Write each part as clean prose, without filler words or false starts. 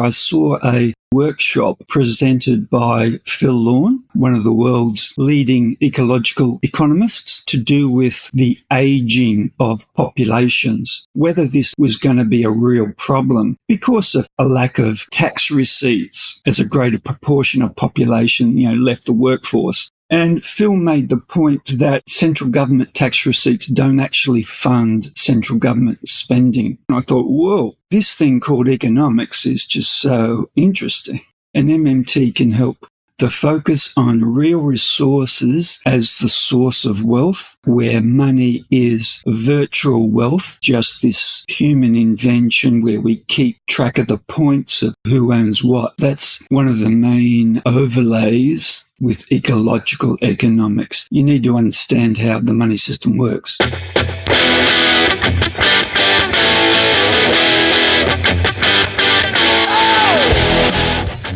I saw a workshop presented by Phil Lorne, one of the world's leading ecological economists, to do with the ageing of populations, whether this was going to be a real problem because of a lack of tax receipts as a greater proportion of population, left the workforce. And Phil made the point that central government tax receipts don't actually fund central government spending. And I thought, whoa, this thing called economics is just so interesting. And MMT can help. The focus on real resources as the source of wealth, where money is virtual wealth, just this human invention where we keep track of the points of who owns what. That's one of the main overlays with ecological economics. You need to understand how the money system works.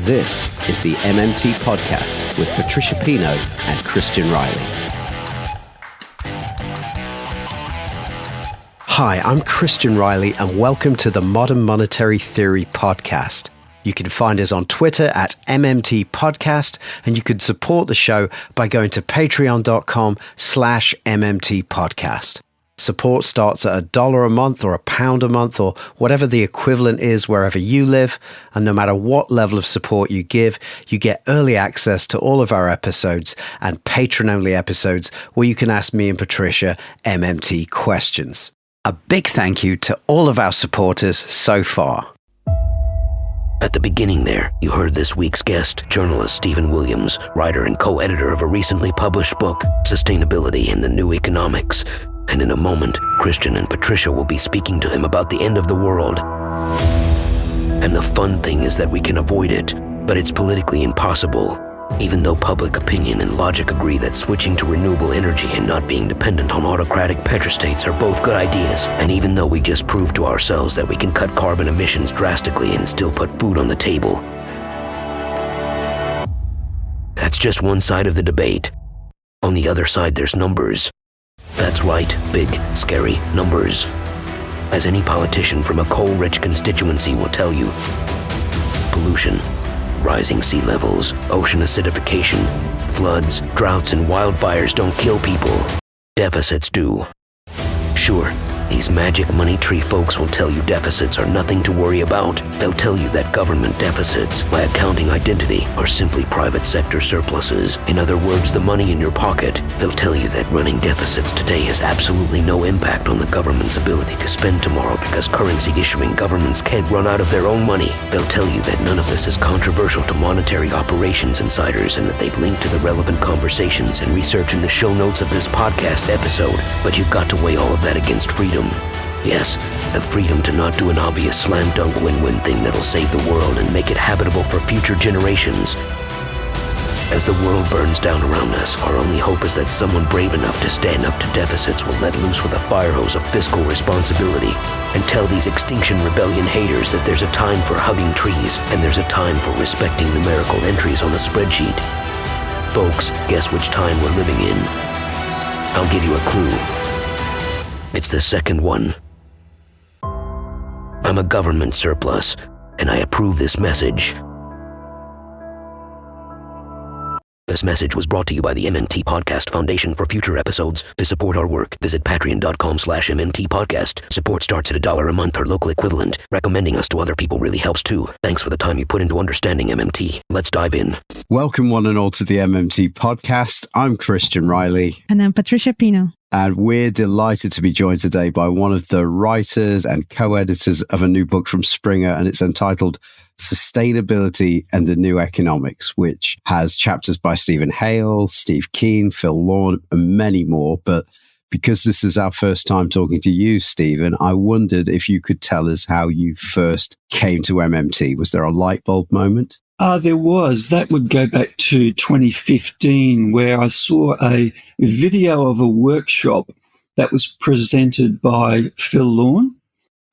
This is the MMT Podcast with Patricia Pino and Christian Riley. Hi, I'm Christian Riley and welcome to the Modern Monetary Theory Podcast. You can find us on Twitter at MMT Podcast, and you can support the show by going to patreon.com/MMT Podcast. Support starts at $1 a month or £1 a month or whatever the equivalent is wherever you live. And no matter what level of support you give, you get early access to all of our episodes and patron-only episodes where you can ask me and Patricia MMT questions. A big thank you to all of our supporters so far. At the beginning there, you heard this week's guest, journalist Stephen Williams, writer and co-editor of a recently published book, Sustainability and the New Economics. And in a moment, Christian and Patricia will be speaking to him about the end of the world. And the fun thing is that we can avoid it, but it's politically impossible. Even though public opinion and logic agree that switching to renewable energy and not being dependent on autocratic petrostates are both good ideas, and even though we just proved to ourselves that we can cut carbon emissions drastically and still put food on the table. That's just one side of the debate. On the other side, there's numbers. That's right, big, scary numbers. As any politician from a coal-rich constituency will tell you, pollution, rising sea levels, ocean acidification, floods, droughts, and wildfires don't kill people. Deficits do. Sure, these magic money tree folks will tell you deficits are nothing to worry about. They'll tell you that government deficits, by accounting identity, are simply private sector surpluses. In other words, the money in your pocket. They'll tell you that running deficits today has absolutely no impact on the government's ability to spend tomorrow because currency issuing governments can't run out of their own money. They'll tell you that none of this is controversial to monetary operations insiders and that they've linked to the relevant conversations and research in the show notes of this podcast episode. But you've got to weigh all of that against freedom. Yes, the freedom to not do an obvious slam dunk win-win thing that'll save the world and make it habitable for future generations. As the world burns down around us, our only hope is that someone brave enough to stand up to deficits will let loose with a fire hose of fiscal responsibility and tell these Extinction Rebellion haters that there's a time for hugging trees and there's a time for respecting numerical entries on a spreadsheet. Folks, guess which time we're living in? I'll give you a clue. It's the second one. I'm a government surplus, and I approve this message. This message was brought to you by the MMT Podcast Foundation. For future episodes, to support our work, visit patreon.com/MMT Podcast. Support starts at $1 a month or local equivalent. Recommending us to other people really helps too. Thanks for the time you put into understanding MMT. Let's dive in. Welcome one and all to the MMT Podcast. I'm Christian Riley. And I'm Patricia Pino. And we're delighted to be joined today by one of the writers and co-editors of a new book from Springer, and it's entitled Sustainability and the New Economics, which has chapters by Stephen Hale, Steve Keen, Phil Lorne, and many more. But because this is our first time talking to you, Stephen, I wondered if you could tell us how you first came to MMT. Was there a light bulb moment? There was. That would go back to 2015, where I saw a video of a workshop that was presented by Phil Lorne,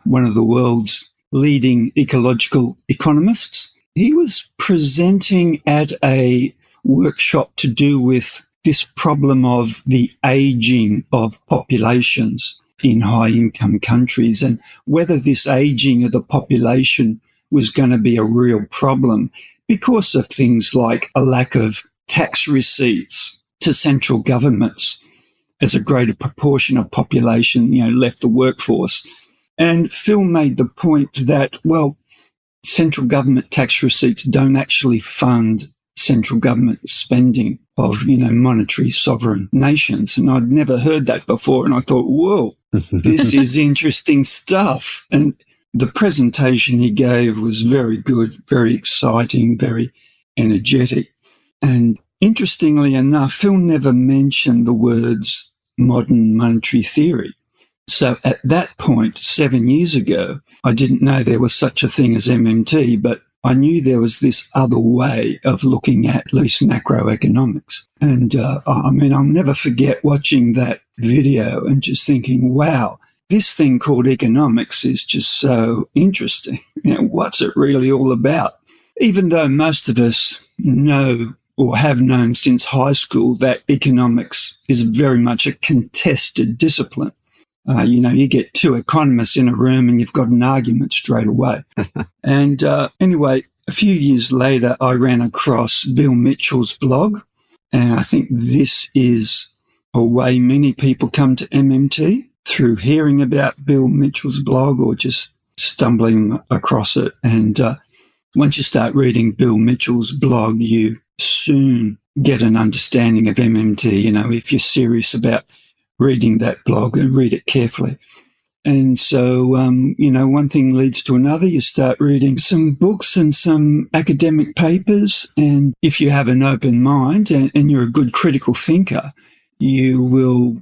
one of the world's leading ecological economists. He was presenting at a workshop to do with this problem of the aging of populations in high-income countries and whether this aging of the population was going to be a real problem because of things like a lack of tax receipts to central governments as a greater proportion of population, left the workforce. And Phil made the point that, well, central government tax receipts don't actually fund central government spending of, monetary sovereign nations. And I'd never heard that before. And I thought, whoa, this is interesting stuff. And the presentation he gave was very good, very exciting, very energetic. And interestingly enough, Phil never mentioned the words modern monetary theory. So at that point, 7 years ago, I didn't know there was such a thing as MMT, but I knew there was this other way of looking at least macroeconomics. And I'll never forget watching that video and just thinking, wow, this thing called economics is just so interesting. What's it really all about? Even though most of us know or have known since high school that economics is very much a contested discipline. You get two economists in a room and you've got an argument straight away. And anyway, a few years later, I ran across Bill Mitchell's blog. And I think this is a way many people come to MMT, through hearing about Bill Mitchell's blog or just stumbling across it. And once you start reading Bill Mitchell's blog, you soon get an understanding of MMT, if you're serious about reading that blog and read it carefully. And so, one thing leads to another. You start reading some books and some academic papers. And if you have an open mind and you're a good critical thinker, you will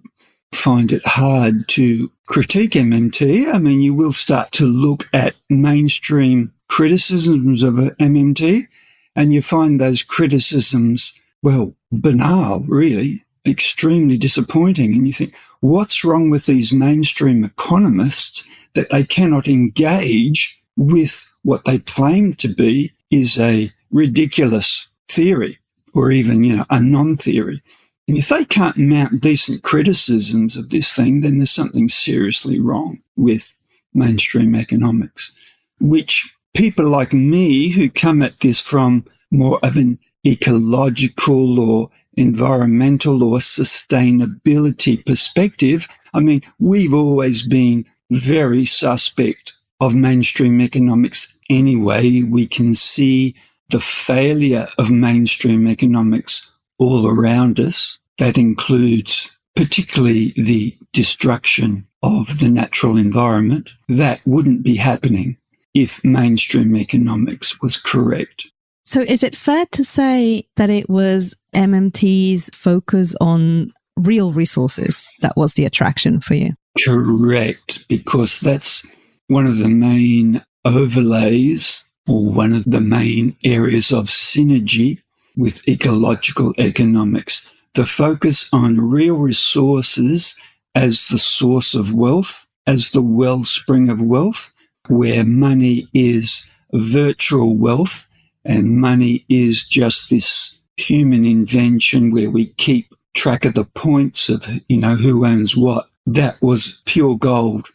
find it hard to critique MMT. You will start to look at mainstream criticisms of MMT, and you find those criticisms, well, banal, really, extremely disappointing. And you think, what's wrong with these mainstream economists that they cannot engage with what they claim to be is a ridiculous theory or even, a non-theory? And if they can't mount decent criticisms of this thing, then there's something seriously wrong with mainstream economics, which people like me who come at this from more of an ecological or environmental or sustainability perspective, we've always been very suspect of mainstream economics anyway. We can see the failure of mainstream economics all around us. That includes particularly the destruction of the natural environment. That wouldn't be happening if mainstream economics was correct. So is it fair to say that it was MMT's focus on real resources that was the attraction for you? Correct, because that's one of the main overlays or one of the main areas of synergy with ecological economics. The focus on real resources as the source of wealth, as the wellspring of wealth, where money is virtual wealth and money is just this human invention where we keep track of the points of, who owns what. That was pure gold.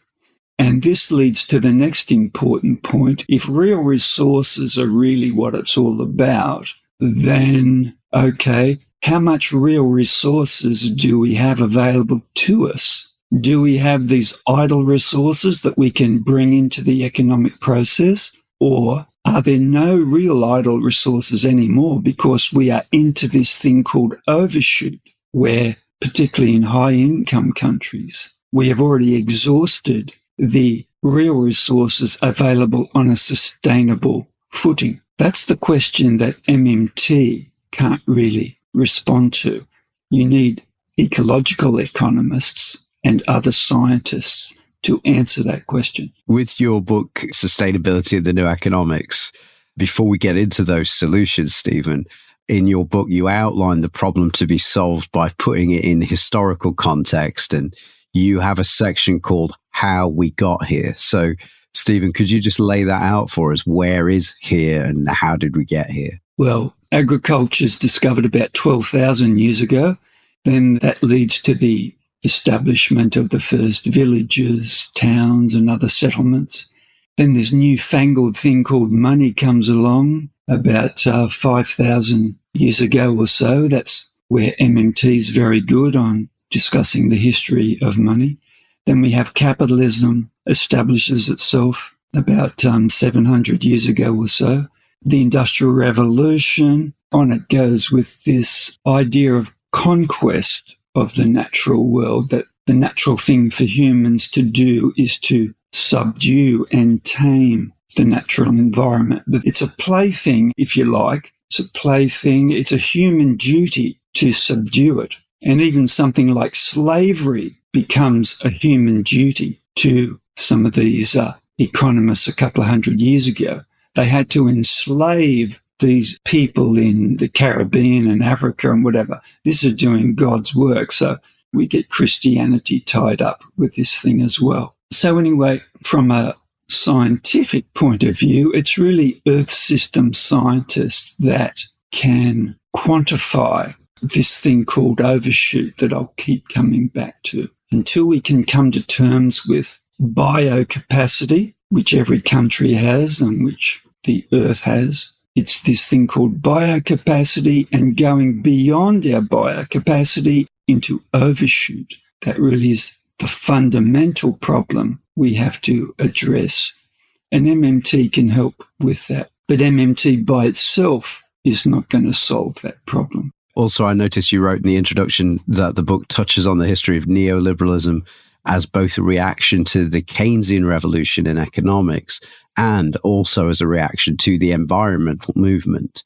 And this leads to the next important point. If real resources are really what it's all about, then, okay, how much real resources do we have available to us? Do we have these idle resources that we can bring into the economic process? Or are there no real idle resources anymore because we are into this thing called overshoot, where particularly in high-income countries, we have already exhausted the real resources available on a sustainable footing? That's the question that MMT can't really respond to. You need ecological economists and other scientists to answer that question. With your book, Sustainability and the New Economics, before we get into those solutions, Stephen, in your book, you outline the problem to be solved by putting it in historical context, and you have a section called How We Got Here. So, Stephen, could you just lay that out for us? Where is here and how did we get here? Well, agriculture is discovered about 12,000 years ago. Then that leads to the establishment of the first villages, towns, and other settlements. Then this newfangled thing called money comes along about 5,000 years ago or so. That's where MMT is very good on discussing the history of money. Then we have capitalism establishes itself about 700 years ago or so. The Industrial Revolution, on it goes with this idea of conquest of the natural world, that the natural thing for humans to do is to subdue and tame the natural environment. But it's a plaything, if you like. It's a plaything. It's a human duty to subdue it. And even something like slavery becomes a human duty to some of these economists a couple of hundred years ago. They had to enslave these people in the Caribbean and Africa and whatever. This is doing God's work. So we get Christianity tied up with this thing as well. So anyway, from a scientific point of view, it's really Earth system scientists that can quantify this thing called overshoot that I'll keep coming back to. Until we can come to terms with biocapacity, which every country has and which the Earth has, it's this thing called biocapacity, and going beyond our biocapacity into overshoot. That really is the fundamental problem we have to address. And MMT can help with that. But MMT by itself is not going to solve that problem. Also, I noticed you wrote in the introduction that the book touches on the history of neoliberalism as both a reaction to the Keynesian revolution in economics and also as a reaction to the environmental movement.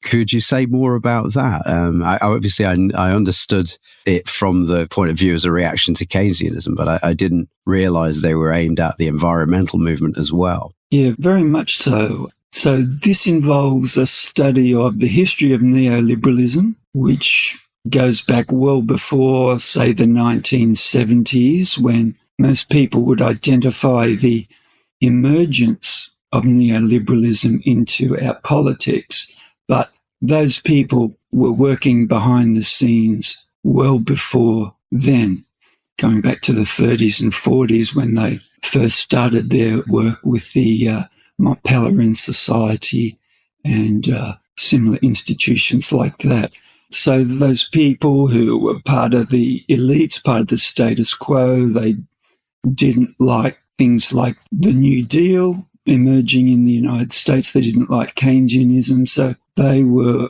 Could you say more about that? I understood it from the point of view as a reaction to Keynesianism, but I didn't realize they were aimed at the environmental movement as well. Yeah, very much so. So this involves a study of the history of neoliberalism, which goes back well before, say, the 1970s, when most people would identify the emergence of neoliberalism into our politics. But those people were working behind the scenes well before then, going back to the 30s and 40s when they first started their work with the Mont Pelerin Society and similar institutions like that. So those people who were part of the elites, part of the status quo, they didn't like things like the New Deal emerging in the United States. They didn't like Keynesianism. So they were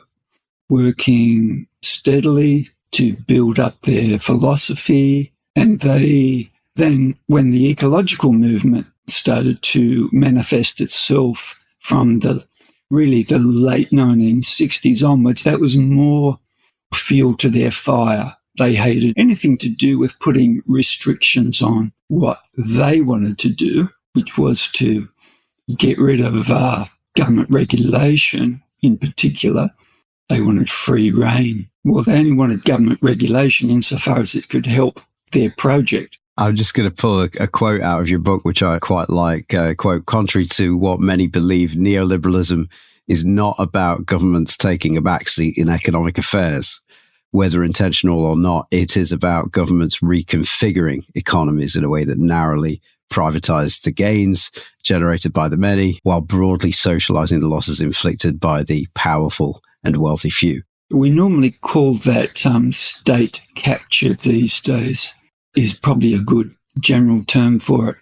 working steadily to build up their philosophy. And then when the ecological movement started to manifest itself from the late 1960s onwards, that was more fuel to their fire. They hated anything to do with putting restrictions on what they wanted to do, which was to get rid of government regulation in particular. They wanted free rein. Well, they only wanted government regulation insofar as it could help their project. I'm just going to pull a quote out of your book, which I quite like. Quote, contrary to what many believe, neoliberalism is not about governments taking a backseat in economic affairs. Whether intentional or not, it is about governments reconfiguring economies in a way that narrowly privatizes the gains generated by the many, while broadly socializing the losses inflicted by the powerful and wealthy few. We normally call that state capture these days, is probably a good general term for it.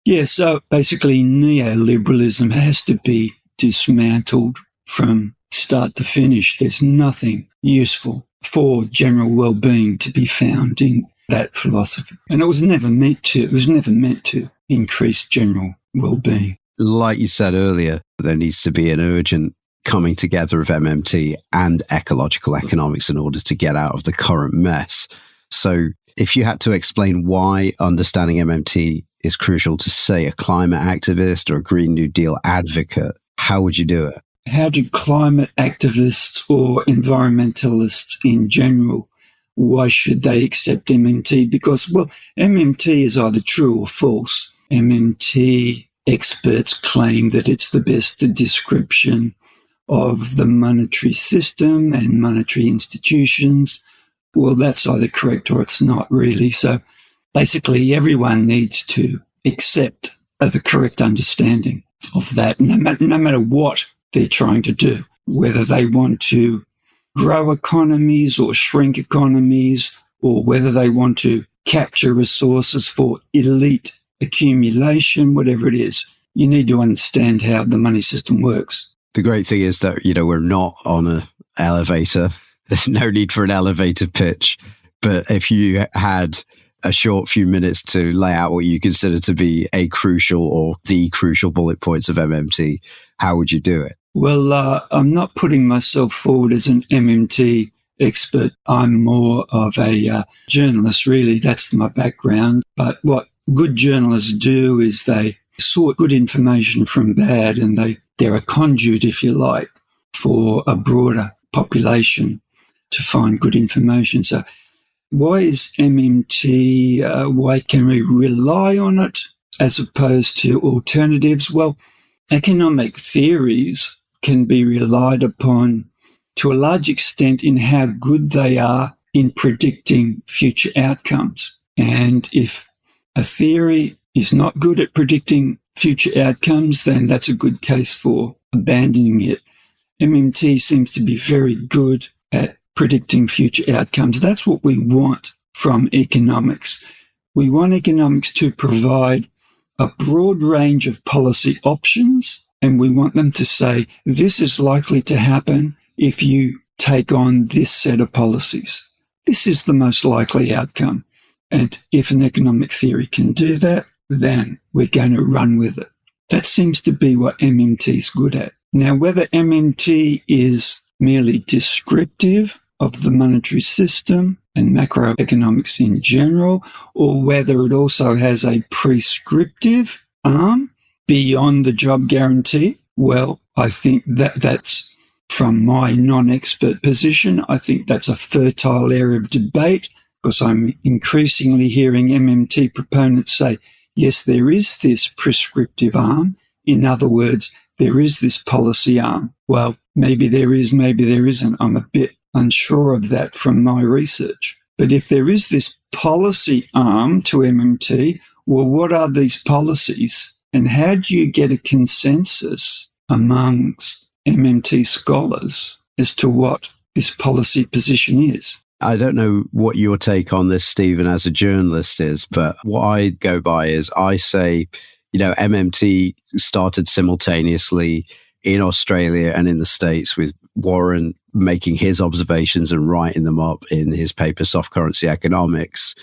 Yeah, so basically neoliberalism has to be dismantled from start to finish. There's nothing useful for general well-being to be found in that philosophy. And it was never meant to increase general well-being. Like you said earlier, there needs to be an urgent coming together of MMT and ecological economics in order to get out of the current mess. So if you had to explain why understanding MMT is crucial to, say, a climate activist or a Green New Deal advocate, how would you do it? How do climate activists or environmentalists in general, why should they accept MMT? Because, well, MMT is either true or false. MMT experts claim that it's the best description of the monetary system and monetary institutions. Well, that's either correct or it's not really. So basically everyone needs to accept the correct understanding of that, no matter what they're trying to do, whether they want to grow economies or shrink economies, or whether they want to capture resources for elite accumulation, whatever it is. You need to understand how the money system works. The great thing is that, we're not on an elevator. There's no need for an elevator pitch. But if you had a short few minutes to lay out what you consider to be a crucial or the crucial bullet points of MMT, how would you do it? Well, I'm not putting myself forward as an MMT expert. I'm more of a journalist, really. That's my background. But what good journalists do is they sort good information from bad, and they're a conduit, if you like, for a broader population to find good information. So why is MMT, why can we rely on it as opposed to alternatives? Well, economic theories can be relied upon to a large extent in how good they are in predicting future outcomes. And if a theory is not good at predicting future outcomes, then that's a good case for abandoning it. MMT seems to be very good at predicting future outcomes. That's what we want from economics. We want economics to provide a broad range of policy options, and we want them to say, this is likely to happen if you take on this set of policies. This is the most likely outcome. And if an economic theory can do that, then we're going to run with it. That seems to be what MMT is good at. Now, whether MMT is merely descriptive of the monetary system and macroeconomics in general, or whether it also has a prescriptive arm beyond the job guarantee, well, I think that's, from my non-expert position, I think that's a fertile area of debate, because I'm increasingly hearing MMT proponents say, yes, there is this prescriptive arm. In other words, there is this policy arm. Well, maybe there is, maybe there isn't. I'm a bit unsure of that from my research. But if there is this policy arm to MMT, well, what are these policies? And how do you get a consensus amongst MMT scholars as to what this policy position is? I don't know what your take on this, Stephen, as a journalist is, but what I go by is I say, MMT started simultaneously in Australia and in the States, with Warren making his observations and writing them up in his paper, Soft Currency Economics,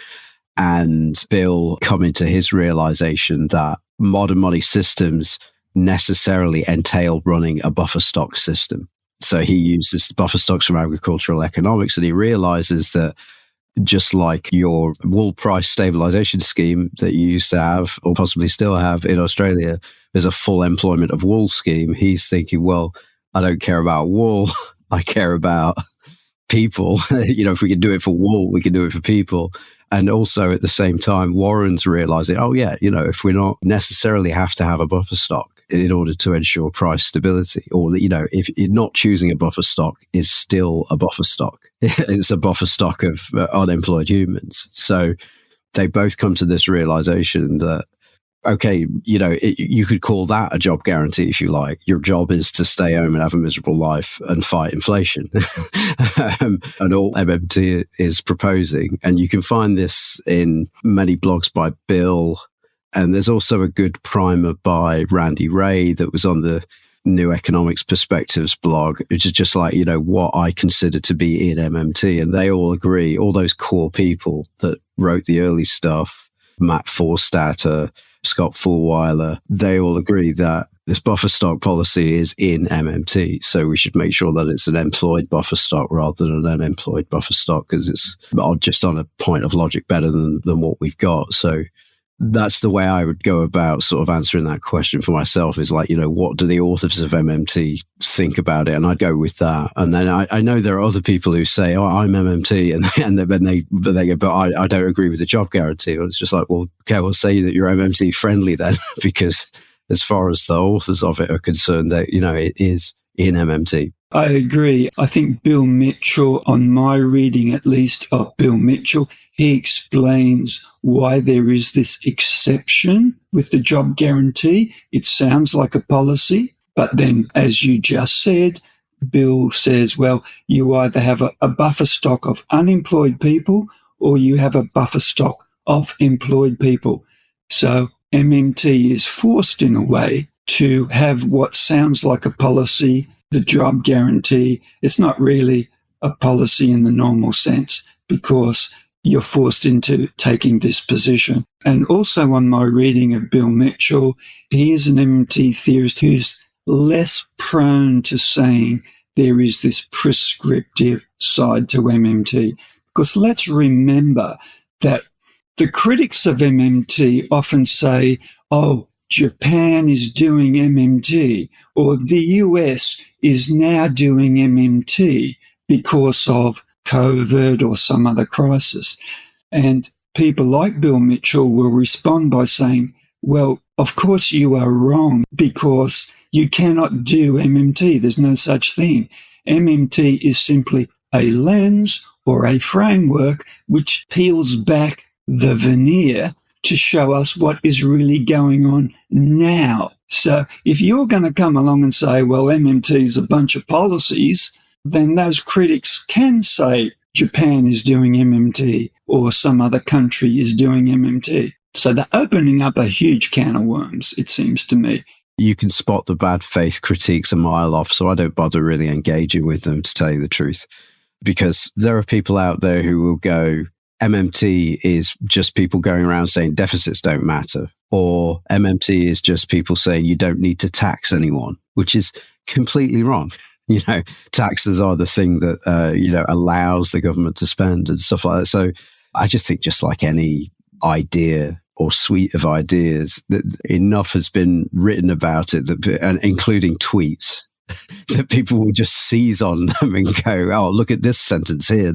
and Bill coming to his realization that modern money systems necessarily entail running a buffer stock system. So he uses the buffer stocks from agricultural economics, and he realizes that just like your wool price stabilization scheme that you used to have, or possibly still have in Australia, there's a full employment of wool scheme. He's thinking, well, I don't care about wool. I care about people. If we can do it for wool, we can do it for people. And also at the same time, Warren's realizing, if we not necessarily have to have a buffer stock in order to ensure price stability, or if you're not choosing a buffer stock is still a buffer stock. It's a buffer stock of unemployed humans. So they both come to this realization that, okay, you could call that a job guarantee if you like. Your job is to stay home and have a miserable life and fight inflation. And all MMT is proposing. And you can find this in many blogs by Bill. And there's also a good primer by Randy Ray that was on the New Economics Perspectives blog, which is just like, what I consider to be in MMT. And they all agree, all those core people that wrote the early stuff, Matt Forstater, Scott Fulweiler, they all agree that this buffer stock policy is in MMT. So we should make sure that it's an employed buffer stock rather than an unemployed buffer stock, because it's just on a point of logic better than what we've got. So that's the way I would go about sort of answering that question for myself, is like, what do the authors of MMT think about it? And I'd go with that. And then I know there are other people who say, oh, I'm MMT. And then they go, but I don't agree with the job guarantee. Or it's just like, well, okay, we'll say that you're MMT friendly then, because as far as the authors of it are concerned, that, it is in MMT. I agree. I think Bill Mitchell, on my reading at least of Bill Mitchell, he explains why there is this exception with the job guarantee. It sounds like a policy, but then, as you just said, Bill says, well, you either have a buffer stock of unemployed people or you have a buffer stock of employed people. So MMT is forced in a way to have what sounds like a policy, the job guarantee. It's not really a policy in the normal sense because you're forced into taking this position. And also on my reading of Bill Mitchell, he is an MMT theorist who's less prone to saying there is this prescriptive side to MMT. Because let's remember that the critics of MMT often say, oh, Japan is doing MMT, or the US is now doing MMT because of COVID or some other crisis. And people like Bill Mitchell will respond by saying, well, of course you are wrong because you cannot do MMT. There's no such thing. MMT is simply a lens or a framework which peels back the veneer to show us what is really going on now. So if you're going to come along and say, well, MMT is a bunch of policies, then those critics can say Japan is doing MMT or some other country is doing MMT. So they're opening up a huge can of worms, it seems to me. You can spot the bad faith critiques a mile off, so I don't bother really engaging with them, to tell you the truth, because there are people out there who will go, MMT is just people going around saying deficits don't matter, or MMT is just people saying you don't need to tax anyone, which is completely wrong. You know, taxes are the thing that, allows the government to spend and stuff like that. So I just think, just like any idea or suite of ideas, that enough has been written about it, and including tweets, that people will just seize on them and go, oh, look at this sentence here.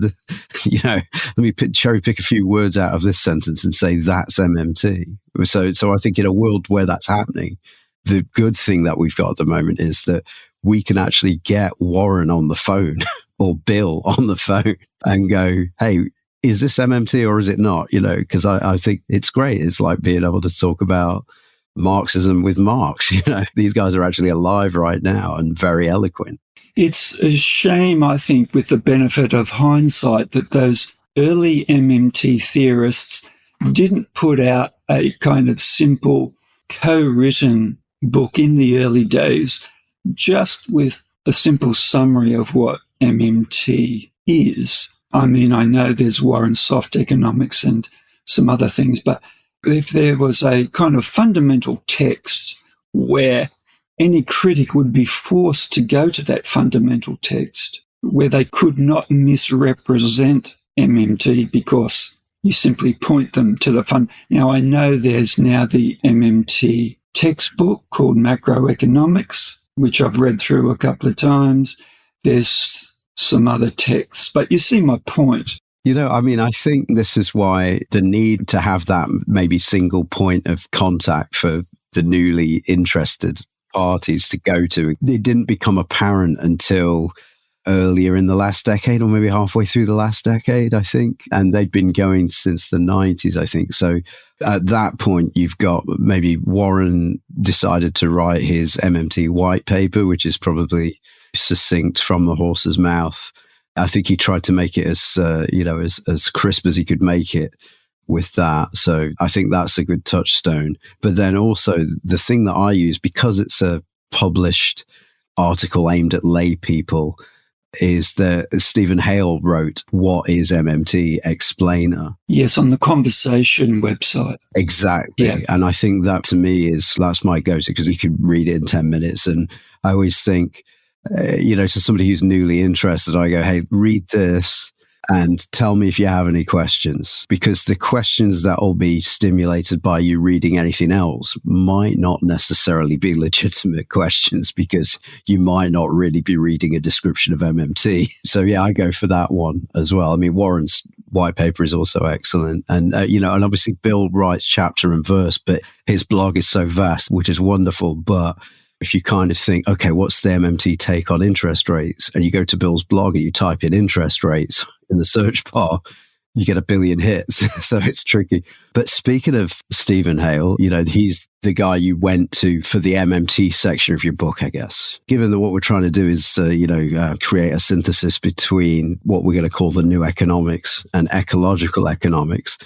Let me cherry pick a few words out of this sentence and say that's MMT. So I think in a world where that's happening, the good thing that we've got at the moment is that we can actually get Warren on the phone or Bill on the phone and go, hey, is this MMT or is it not? Because I think it's great. It's like being able to talk about Marxism with Marx. These guys are actually alive right now and very eloquent. It's a shame, I think, with the benefit of hindsight, that those early MMT theorists didn't put out a kind of simple co-written book in the early days, just with a simple summary of what MMT is. I mean, I know there's Warren's soft economics and some other things, but if there was a kind of fundamental text where any critic would be forced to go to that fundamental text, where they could not misrepresent MMT because you simply point them to the fund. Now, I know there's now the MMT textbook called Macroeconomics, which I've read through a couple of times. There's some other texts, but you see my point. I think this is why the need to have that maybe single point of contact for the newly interested parties to go to, it didn't become apparent until earlier in the last decade, or maybe halfway through the last decade, I think. And they'd been going since the 90s, I think. So at that point, you've got maybe Warren decided to write his MMT white paper, which is probably succinct from the horse's mouth. I think he tried to make it as crisp as he could make it with that. So I think that's a good touchstone. But then also the thing that I use, because it's a published article aimed at lay people, is that Stephen Hale wrote What is MMT Explainer. Yes, on the Conversation website. Exactly. Yeah. And I think that to me that's my go-to, because you could read it in 10 minutes. And I always think, to somebody who's newly interested, I go, hey, read this and tell me if you have any questions, because the questions that will be stimulated by you reading anything else might not necessarily be legitimate questions, because you might not really be reading a description of MMT. So yeah, I go for that one as well. I mean, Warren's white paper is also excellent. And, and obviously Bill writes chapter and verse, but his blog is so vast, which is wonderful. But if you kind of think, okay, what's the MMT take on interest rates? And you go to Bill's blog and you type in interest rates in the search bar, you get 1 billion hits. So it's tricky. But speaking of Stephen Hale, he's the guy you went to for the MMT section of your book, I guess. Given that what we're trying to do is, create a synthesis between what we're going to call the new economics and ecological economics,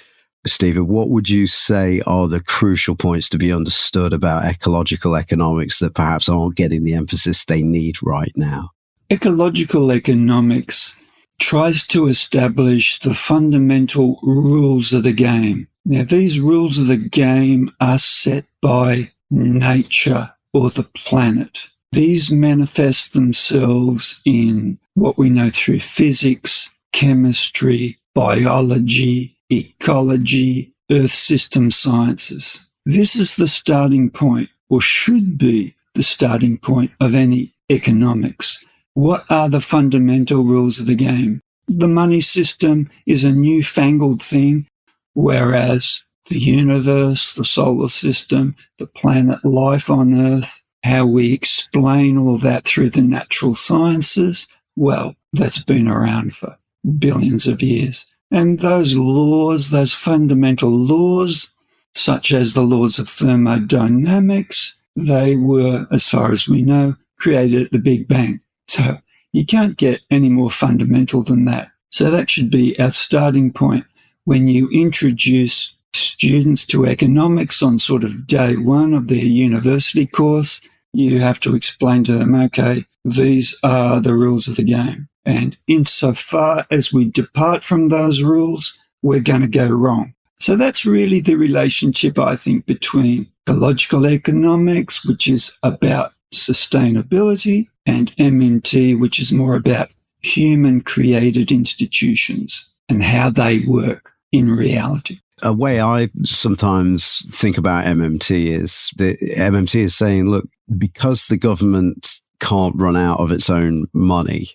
Stephen, what would you say are the crucial points to be understood about ecological economics that perhaps aren't getting the emphasis they need right now? Ecological economics tries to establish the fundamental rules of the game. Now, these rules of the game are set by nature or the planet. These manifest themselves in what we know through physics, chemistry, biology, ecology, earth system sciences. This is the starting point, or should be the starting point of any economics. What are the fundamental rules of the game? The money system is a newfangled thing, whereas the universe, the solar system, the planet, life on Earth, how we explain all that through the natural sciences, well, that's been around for billions of years. And those laws, those fundamental laws, such as the laws of thermodynamics, they were, as far as we know, created at the Big Bang. So you can't get any more fundamental than that. So that should be our starting point when you introduce students to economics on sort of day one of their university course. You have to explain to them, okay, these are the rules of the game. And insofar as we depart from those rules, we're going to go wrong. So that's really the relationship, I think, between ecological economics, which is about sustainability, and MMT, which is more about human-created institutions and how they work in reality. A way I sometimes think about MMT is that MMT is saying, look, because the government can't run out of its own money,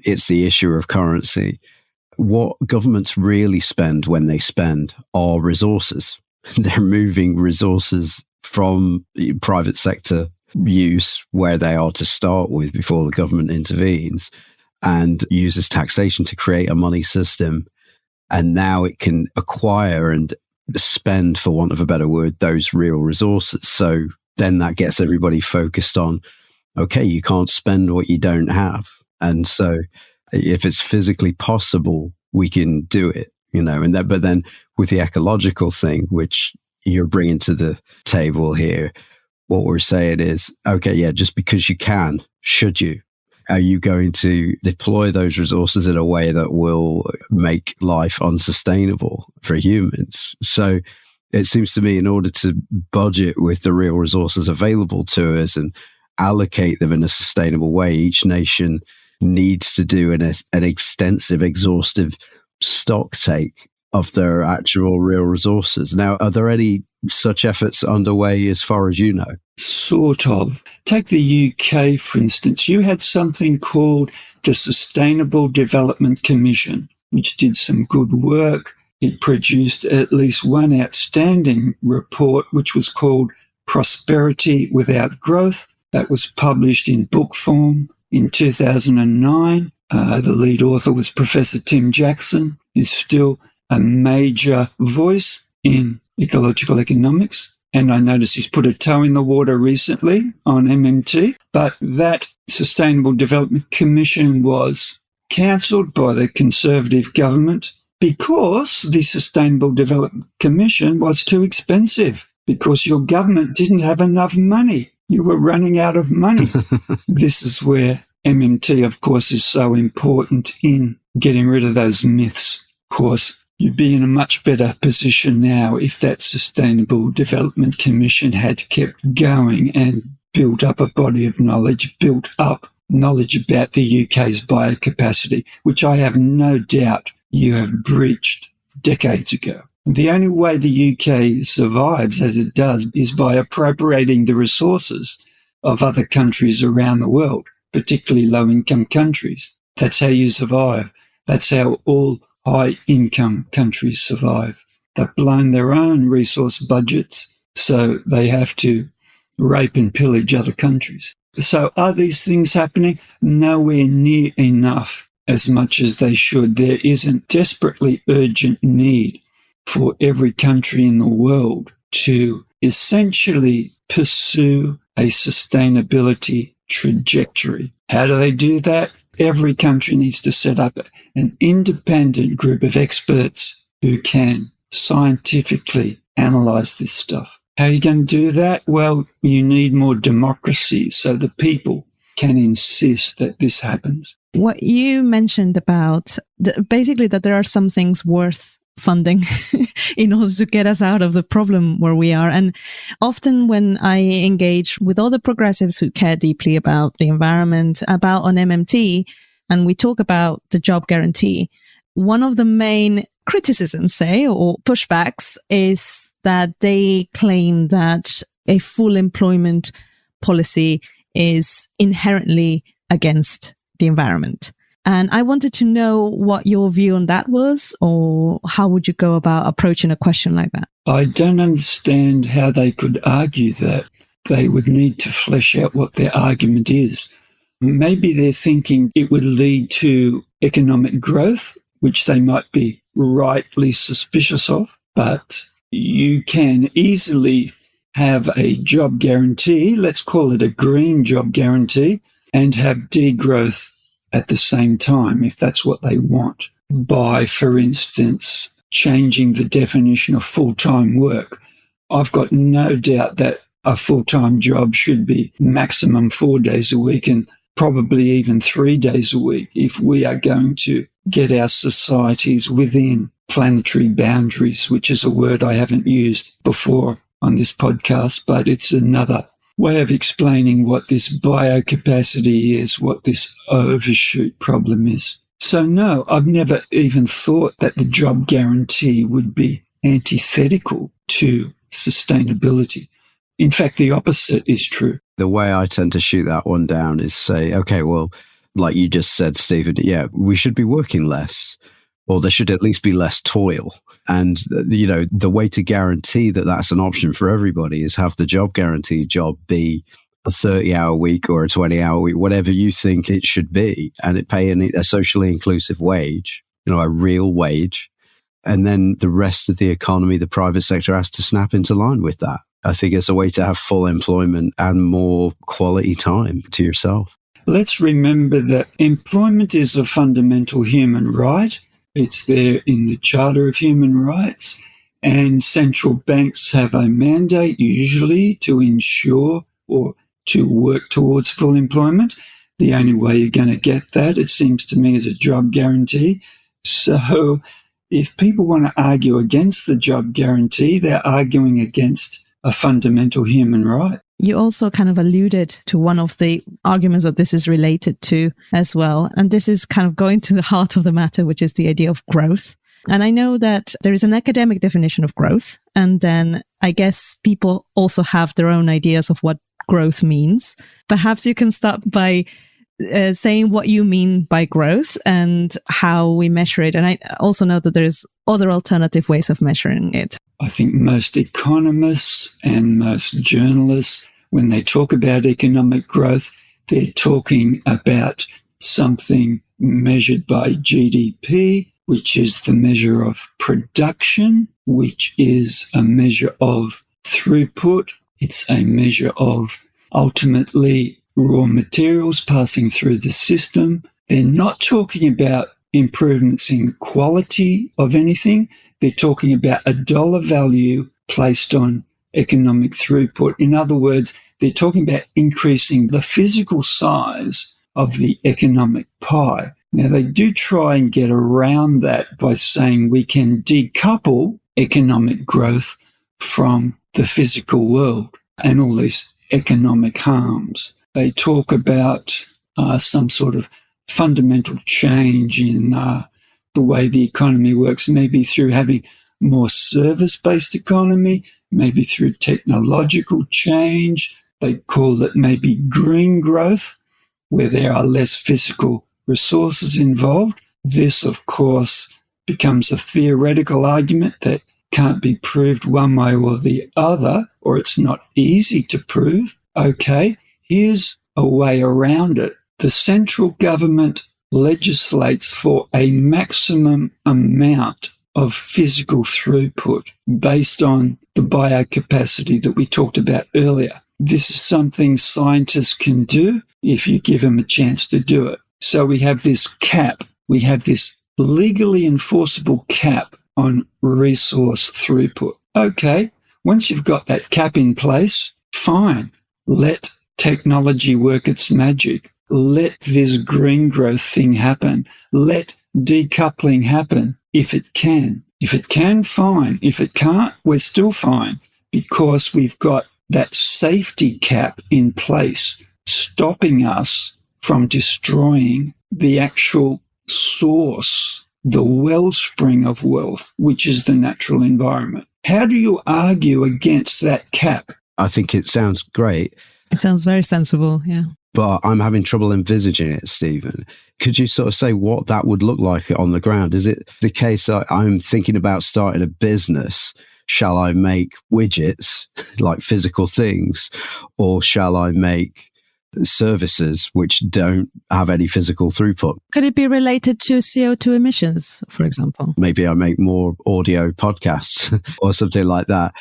it's the issue of currency. What governments really spend when they spend are resources. They're moving resources from private sector use, where they are to start with before the government intervenes, and uses taxation to create a money system. And now it can acquire and spend, for want of a better word, those real resources. So then that gets everybody focused on, okay, you can't spend what you don't have. And so if it's physically possible, we can do it, and that, but then with the ecological thing, which you're bringing to the table here, what we're saying is, okay, yeah, just because you can, should you? Are you going to deploy those resources in a way that will make life unsustainable for humans? So it seems to me, in order to budget with the real resources available to us and allocate them in a sustainable way, each nation needs to do an extensive, exhaustive stock take of their actual real resources. Now, are there any such efforts underway as far as you know? Sort of. Take the UK, for instance. You had something called the Sustainable Development Commission, which did some good work. It produced at least one outstanding report, which was called Prosperity Without Growth. That was published in book form in 2009. The lead author was Professor Tim Jackson. He's still a major voice in ecological economics. And I noticed he's put a toe in the water recently on MMT. But that Sustainable Development Commission was cancelled by the Conservative government because the Sustainable Development Commission was too expensive, because your government didn't have enough money. You were running out of money. This is where MMT, of course, is so important in getting rid of those myths. Of course, you'd be in a much better position now if that Sustainable Development Commission had kept going and built up a body of knowledge, built up knowledge about the UK's biocapacity, which I have no doubt you have breached decades ago. The only way the UK survives as it does is by appropriating the resources of other countries around the world, particularly low-income countries. That's how you survive. That's how all high-income countries survive. They've blown their own resource budgets, so they have to rape and pillage other countries. So are these things happening? Nowhere near enough as much as they should. There is a desperately urgent need for every country in the world to essentially pursue a sustainability trajectory. How do they do that? Every country needs to set up an independent group of experts who can scientifically analyze this stuff. How are you going to do that? Well, you need more democracy so the people can insist that this happens. What you mentioned about basically that there are some things worth funding in order to get us out of the problem where we are. And often when I engage with other progressives who care deeply about the environment, about on MMT, and we talk about the job guarantee, one of the main criticisms, say, or pushbacks is that they claim that a full employment policy is inherently against the environment. And I wanted to know what your view on that was, or how would you go about approaching a question like that? I don't understand how they could argue that. They would need to flesh out what their argument is. Maybe they're thinking it would lead to economic growth, which they might be rightly suspicious of, but you can easily have a job guarantee, let's call it a green job guarantee, and have degrowth at the same time, if that's what they want, by, for instance, changing the definition of full-time work. I've got no doubt that a full-time job should be maximum 4 days a week and probably even 3 days a week if we are going to get our societies within planetary boundaries, which is a word I haven't used before on this podcast, but it's another way of explaining what this biocapacity is, what this overshoot problem is. So no, I've never even thought that the job guarantee would be antithetical to sustainability. In fact, the opposite is true. The way I tend to shoot that one down is say, okay, well, like you just said, Stephen, yeah, we should be working less, or there should at least be less toil. And, you know, the way to guarantee that that's an option for everybody is have the job guarantee job be a 30-hour week or a 20-hour week, whatever you think it should be, and it pay a socially inclusive wage, you know, a real wage. And then the rest of the economy, the private sector has to snap into line with that. I think it's a way to have full employment and more quality time to yourself. Let's remember that employment is a fundamental human right. It's there in the Charter of Human Rights, and central banks have a mandate usually to ensure or to work towards full employment. The only way you're going to get that, it seems to me, is a job guarantee. So if people want to argue against the job guarantee, they're arguing against a fundamental human right. You also kind of alluded to one of the arguments that this is related to as well. And this is kind of going to the heart of the matter, which is the idea of growth. And I know that there is an academic definition of growth. And then I guess people also have their own ideas of what growth means. Perhaps you can start by saying what you mean by growth and how we measure it. And I also know that there's other alternative ways of measuring it. I think most economists and most journalists, when they talk about economic growth, they're talking about something measured by GDP, which is the measure of production, which is a measure of throughput. It's a measure of ultimately raw materials passing through the system. They're not talking about improvements in quality of anything. They're talking about a dollar value placed on economic throughput. In other words, they're talking about increasing the physical size of the economic pie. Now, they do try and get around that by saying we can decouple economic growth from the physical world and all these economic harms. They talk about some sort of fundamental change in the way the economy works, maybe through having more service-based economy, maybe through technological change. They call it maybe green growth, where there are less physical resources involved. This, of course, becomes a theoretical argument that can't be proved one way or the other, or it's not easy to prove. Okay, here's a way around it. The central government legislates for a maximum amount of physical throughput based on the biocapacity that we talked about earlier. This is something scientists can do if you give them a chance to do it. So we have this cap. We have this legally enforceable cap on resource throughput. Okay, once you've got that cap in place, fine. Let technology work its magic. Let this green growth thing happen. Let decoupling happen if it can. If it can, fine. If it can't, we're still fine because we've got that safety cap in place, stopping us from destroying the actual source, the wellspring of wealth, which is the natural environment. How do you argue against that cap? I think it sounds great. It sounds very sensible, yeah. But I'm having trouble envisaging it, Stephen. Could you sort of say what that would look like on the ground? Is it the case that I'm thinking about starting a business? Shall I make widgets, like physical things, or shall I make services which don't have any physical throughput? Could it be related to CO2 emissions, for example? Maybe I make more audio podcasts or something like that.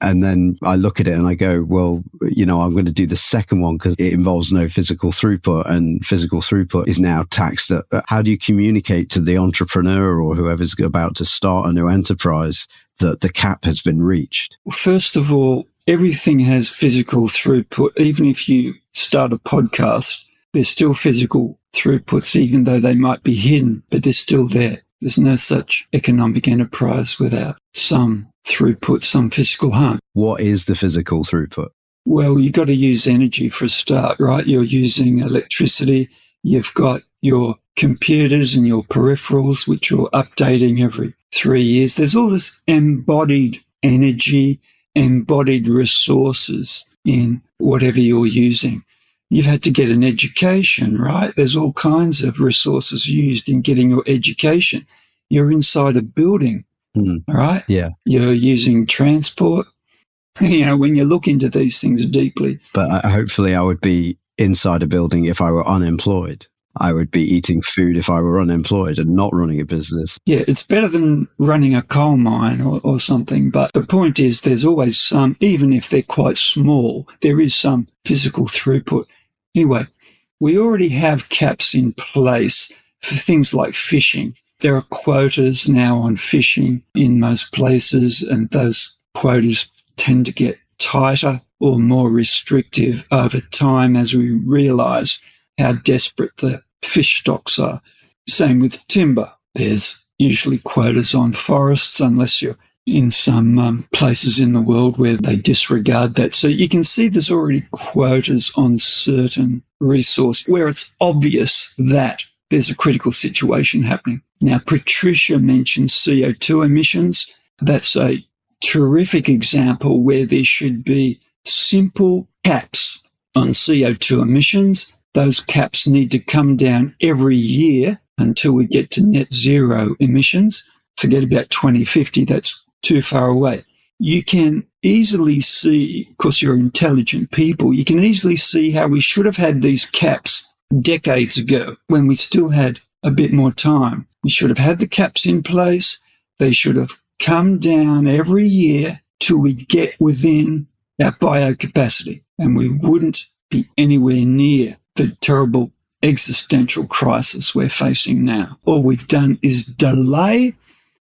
And then I look at it and I go, well, you know, I'm going to do the second one because it involves no physical throughput, and physical throughput is now taxed. How do you communicate to the entrepreneur or whoever's about to start a new enterprise that the cap has been reached? First of all, everything has physical throughput. Even if you start a podcast, there's still physical throughputs, even though they might be hidden, but they're still there. There's no such economic enterprise without some throughput, some physical harm. What is the physical throughput? Well, you've got to use energy for a start, right? You're using electricity. You've got your computers and your peripherals, which you're updating every 3 years. There's all this embodied energy, embodied resources in whatever you're using. You've had to get an education, right? There's all kinds of resources used in getting your education. You're inside a building, right? Yeah. You're using transport. You know, when you look into these things deeply. But hopefully I would be inside a building if I were unemployed. I would be eating food if I were unemployed and not running a business. Yeah, it's better than running a coal mine or something. But the point is there's always some, even if they're quite small, there is some physical throughput. Anyway, we already have caps in place for things like fishing. There are quotas now on fishing in most places, and those quotas tend to get tighter or more restrictive over time as we realise how desperate the fish stocks are. Same with timber. There's usually quotas on forests unless you're in some places in the world where they disregard that. So you can see there's already quotas on certain resource where it's obvious that there's a critical situation happening. Now, Patricia mentioned CO2 emissions. That's a terrific example where there should be simple caps on CO2 emissions. Those caps need to come down every year until we get to net zero emissions. Forget about 2050. That's too far away. You can easily see, because you're intelligent people, you can easily see how we should have had these caps decades ago when we still had a bit more time. We should have had the caps in place. They should have come down every year till we get within our biocapacity, and we wouldn't be anywhere near the terrible existential crisis we're facing now. All we've done is delay,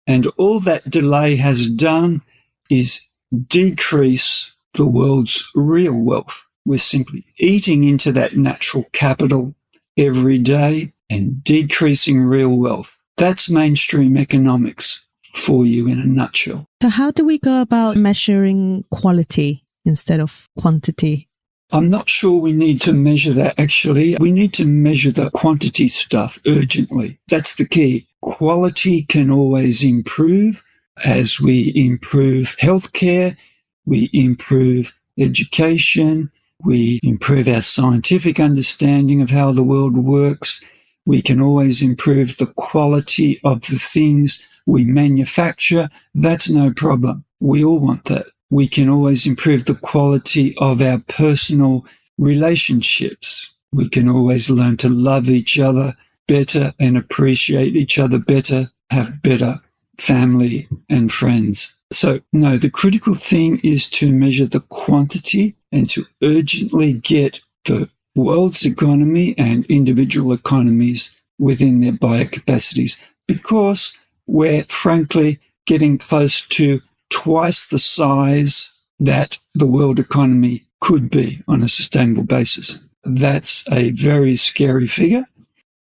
and all that delay has done is decrease the world's real wealth. We're simply eating into that natural capital every day and decreasing real wealth. That's mainstream economics for you in a nutshell. So how do we go about measuring quality instead of quantity? I'm not sure we need to measure that, actually. We need to measure the quantity stuff urgently. That's the key. Quality can always improve as we improve healthcare, we improve education, we improve our scientific understanding of how the world works. We can always improve the quality of the things we manufacture, that's no problem. We all want that. We can always improve the quality of our personal relationships. We can always learn to love each other better and appreciate each other better, have better family and friends. So, no, the critical thing is to measure the quantity and to urgently get the world's economy and individual economies within their biocapacities, because we're frankly getting close to twice the size that the world economy could be on a sustainable basis. That's a very scary figure,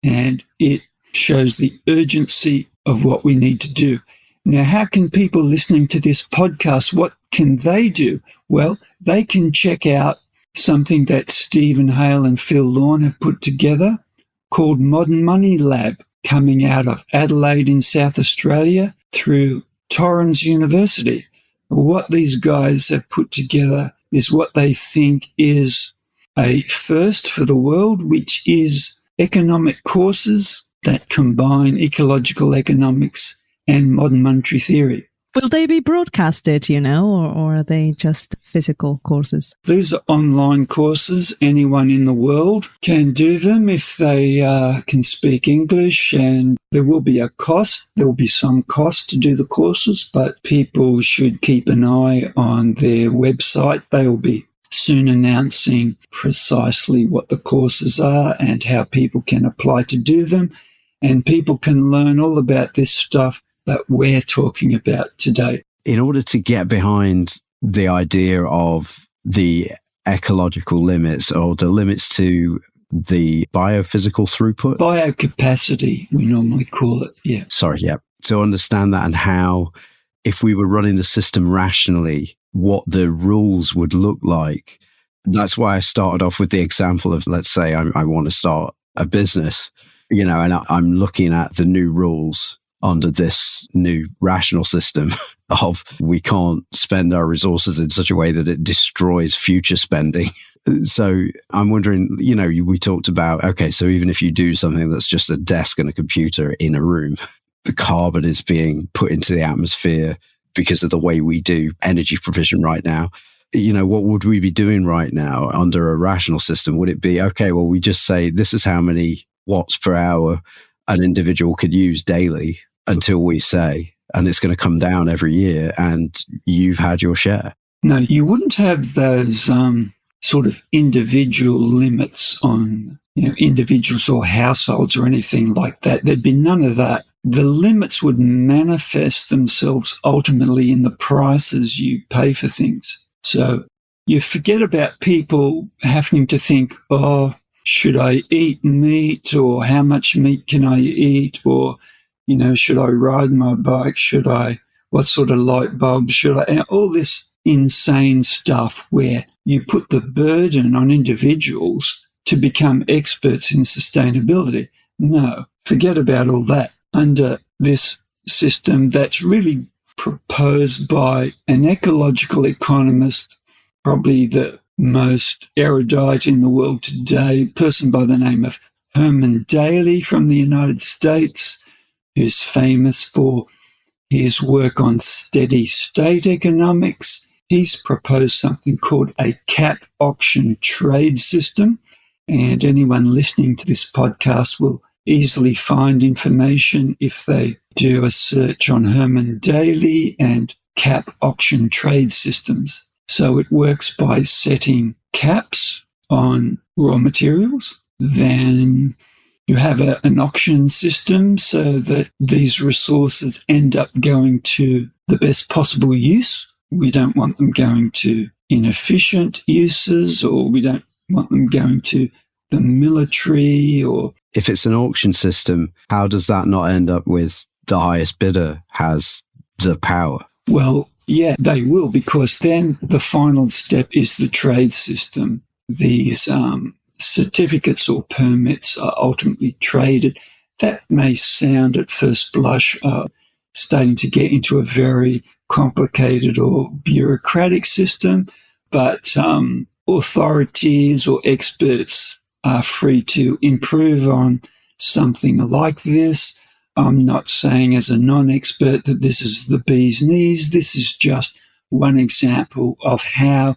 and it shows the urgency of what we need to do. Now, how can people listening to this podcast, what can they do? Well, they can check out something that Stephen Hale and Phil Lawn have put together called Modern Money Lab, coming out of Adelaide in South Australia through Torrens University. What these guys have put together is what they think is a first for the world, which is economic courses that combine ecological economics and modern monetary theory. Will they be broadcasted, or are they just physical courses? These are online courses. Anyone in the world can do them if they can speak English, and there will be a cost. There will be some cost to do the courses, but people should keep an eye on their website. They will be soon announcing precisely what the courses are and how people can apply to do them, and people can learn all about this stuff that we're talking about today. In order to get behind the idea of the ecological limits, or the limits to the biophysical throughput? Biocapacity, we normally call it, yeah. Sorry, yeah. To understand that, and how, if we were running the system rationally, what the rules would look like. That's why I started off with the example of, let's say I want to start a business, and I'm looking at the new rules under this new rational system of we can't spend our resources in such a way that it destroys future spending. So I'm wondering, we talked about, okay, so even if you do something that's just a desk and a computer in a room, the carbon is being put into the atmosphere because of the way we do energy provision right now. What would we be doing right now under a rational system? Would it be, okay, well, we just say this is how many watts per hour an individual could use daily until we say, and it's going to come down every year and you've had your share? No, you wouldn't have those sort of individual limits on individuals or households or anything like that. There'd be none of that. The limits would manifest themselves ultimately in the prices you pay for things. So you forget about people having to think, should I eat meat, or how much meat can I eat, or, should I ride my bike? What sort of light bulb should I, all this insane stuff where you put the burden on individuals to become experts in sustainability. No, forget about all that. Under this system that's really proposed by an ecological economist, probably the most erudite in the world today, a person by the name of Herman Daly from the United States, who's famous for his work on steady state economics. He's proposed something called a cap auction trade system, and anyone listening to this podcast will easily find information if they do a search on Herman Daly and cap auction trade systems. So it works by setting caps on raw materials. Then you have an auction system so that these resources end up going to the best possible use. We don't want them going to inefficient uses, or we don't want them going to the military. Or if it's an auction system, how does that not end up with the highest bidder has the power? Well, yeah, they will, because then the final step is the trade system. These certificates or permits are ultimately traded. That may sound at first blush starting to get into a very complicated or bureaucratic system, but authorities or experts are free to improve on something like this. I'm not saying as a non-expert that this is the bee's knees. This is just one example of how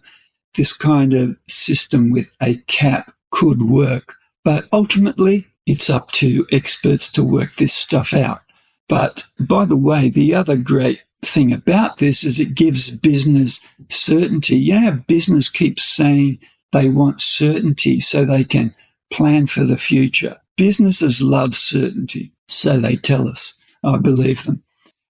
this kind of system with a cap could work. But ultimately, it's up to experts to work this stuff out. But by the way, the other great thing about this is it gives business certainty. Yeah, business keeps saying they want certainty so they can plan for the future. Businesses love certainty, so they tell us. I believe them.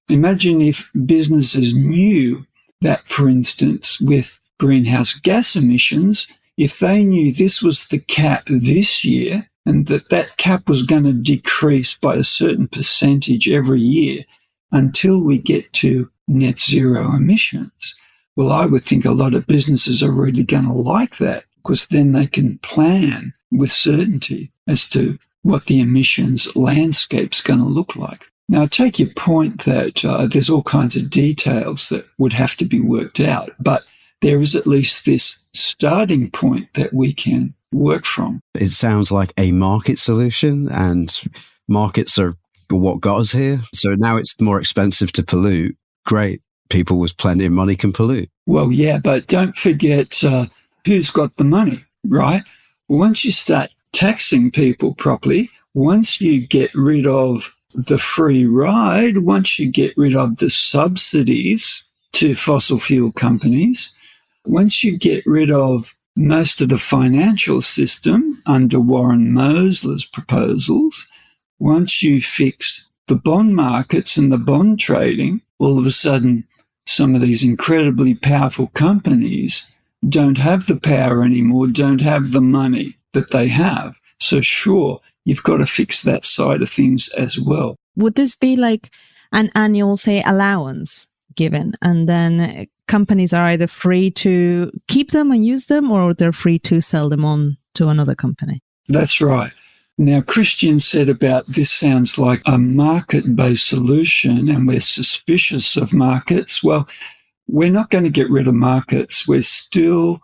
Imagine if businesses knew that, for instance, with greenhouse gas emissions, if they knew this was the cap this year and that cap was going to decrease by a certain percentage every year until we get to net zero emissions. Well, I would think a lot of businesses are really going to like that, because then they can plan with certainty as to what the emissions landscape's going to look like. Now, I take your point that there's all kinds of details that would have to be worked out, but there is at least this starting point that we can work from. It sounds like a market solution, and markets are what got us here. So now it's more expensive to pollute. Great. People with plenty of money can pollute. Well, yeah, but don't forget who's got the money, right? Once you start taxing people properly, once you get rid of the free ride, once you get rid of the subsidies to fossil fuel companies, once you get rid of most of the financial system under Warren Mosley's proposals, once you fix the bond markets and the bond trading, all of a sudden some of these incredibly powerful companies don't have the power anymore, don't have the money that they have. So sure, you've got to fix that side of things as well. Would this be like an annual, say, allowance given, and then companies are either free to keep them and use them, or they're free to sell them on to another company? That's right. Now, Christian said about this sounds like a market-based solution, and we're suspicious of markets. Well, we're not going to get rid of markets. We're still,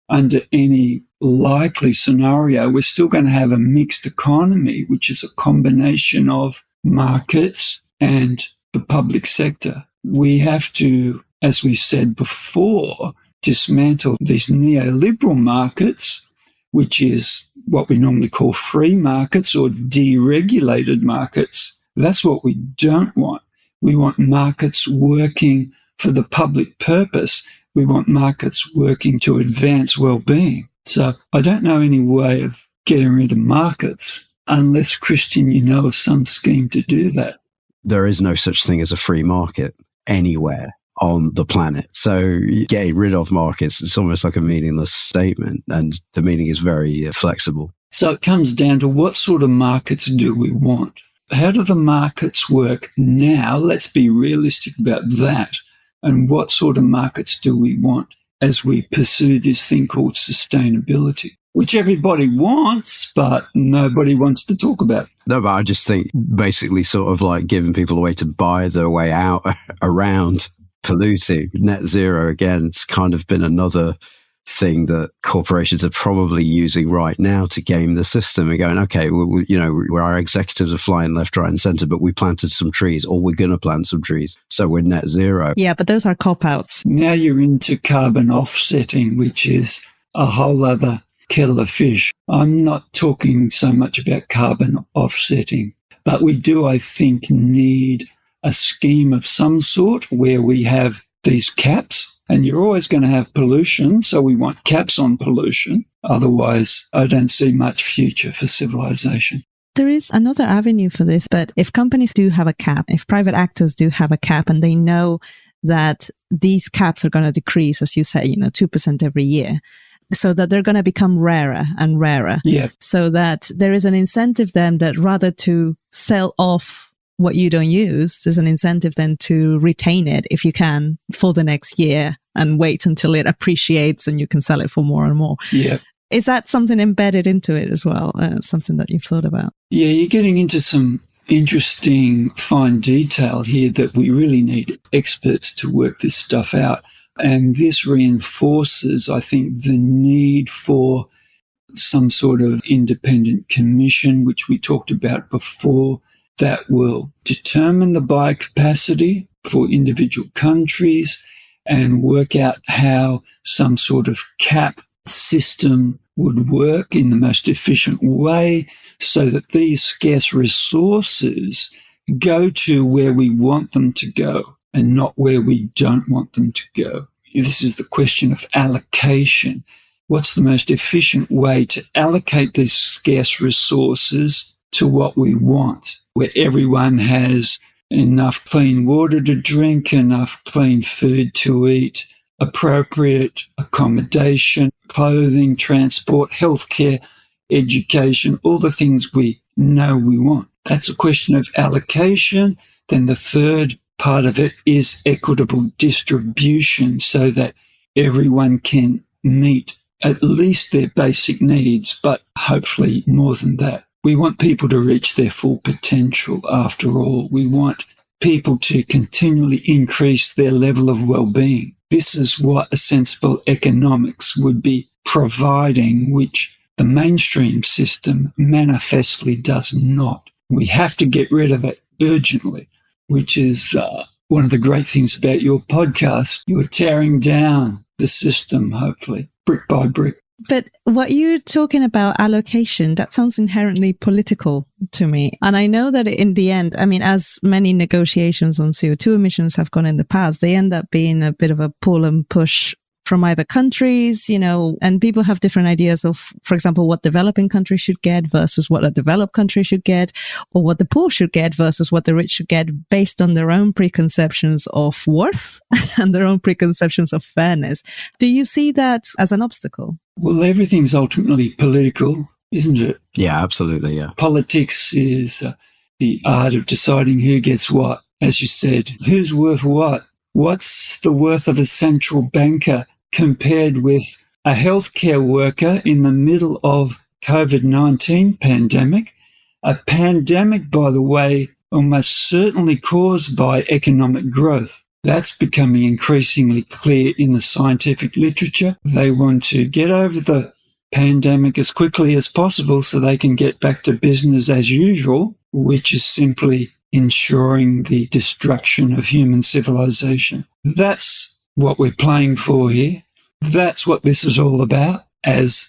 under any likely scenario, we're still going to have a mixed economy, which is a combination of markets and the public sector. We have to, as we said before, dismantle these neoliberal markets, which is what we normally call free markets or deregulated markets. That's what we don't want. We want markets working for the public purpose. We want markets working to advance well-being. So I don't know any way of getting rid of markets unless, Christian, you know of some scheme to do that. There is no such thing as a free market anywhere on the planet. So getting rid of markets, it's almost like a meaningless statement, and the meaning is very flexible. So it comes down to what sort of markets do we want? How do the markets work now? Let's be realistic about that. And what sort of markets do we want as we pursue this thing called sustainability, which everybody wants, but nobody wants to talk about? No, but I just think basically sort of like giving people a way to buy their way out around polluting. Net zero, again, it's kind of been another thing that corporations are probably using right now to game the system and going, okay, where our executives are flying left, right and center, but we planted some trees, or we're going to plant some trees, so we're net zero. Yeah, but those are cop-outs. Now you're into carbon offsetting, which is a whole other kettle of fish. I'm not talking so much about carbon offsetting, but we do, I think, need a scheme of some sort where we have these caps. And you're always going to have pollution, so we want caps on pollution. Otherwise, I don't see much future for civilization. There is another avenue for this, but if companies do have a cap, if private actors do have a cap, and they know that these caps are going to decrease, as you say, 2% every year, so that they're going to become rarer and rarer. Yeah. So that there is an incentive then that rather to sell off what you don't use, there's an incentive then to retain it if you can for the next year and wait until it appreciates and you can sell it for more and more. Yeah. Is that something embedded into it as well? Something that you've thought about? Yeah, you're getting into some interesting fine detail here that we really need experts to work this stuff out. And this reinforces, I think, the need for some sort of independent commission, which we talked about before, that will determine the biocapacity for individual countries and work out how some sort of cap system would work in the most efficient way so that these scarce resources go to where we want them to go and not where we don't want them to go. This is the question of allocation. What's the most efficient way to allocate these scarce resources to what we want, where everyone has enough clean water to drink, enough clean food to eat, appropriate accommodation, clothing, transport, healthcare, education, all the things we know we want. That's a question of allocation. Then the third part of it is equitable distribution so that everyone can meet at least their basic needs, but hopefully more than that. We want people to reach their full potential after all. We want people to continually increase their level of well-being. This is what a sensible economics would be providing, which the mainstream system manifestly does not. We have to get rid of it urgently, which is one of the great things about your podcast. You're tearing down the system, hopefully, brick by brick. But what you're talking about allocation, that sounds inherently political to me. And I know that in the end, I mean, as many negotiations on CO2 emissions have gone in the past, they end up being a bit of a pull and push from either countries, you know, and people have different ideas of, for example, what developing countries should get versus what a developed country should get, or what the poor should get versus what the rich should get based on their own preconceptions of worth and their own preconceptions of fairness. Do you see that as an obstacle? Well, everything's ultimately political, isn't it? Yeah, absolutely. Yeah. Politics is the art of deciding who gets what. As you said, who's worth what? What's the worth of a central banker compared with a healthcare worker in the middle of COVID-19 pandemic? A pandemic, by the way, almost certainly caused by economic growth. That's becoming increasingly clear in the scientific literature. They want to get over the pandemic as quickly as possible so they can get back to business as usual, which is simply ensuring the destruction of human civilization. That's what we're playing for here. That's what this is all about. As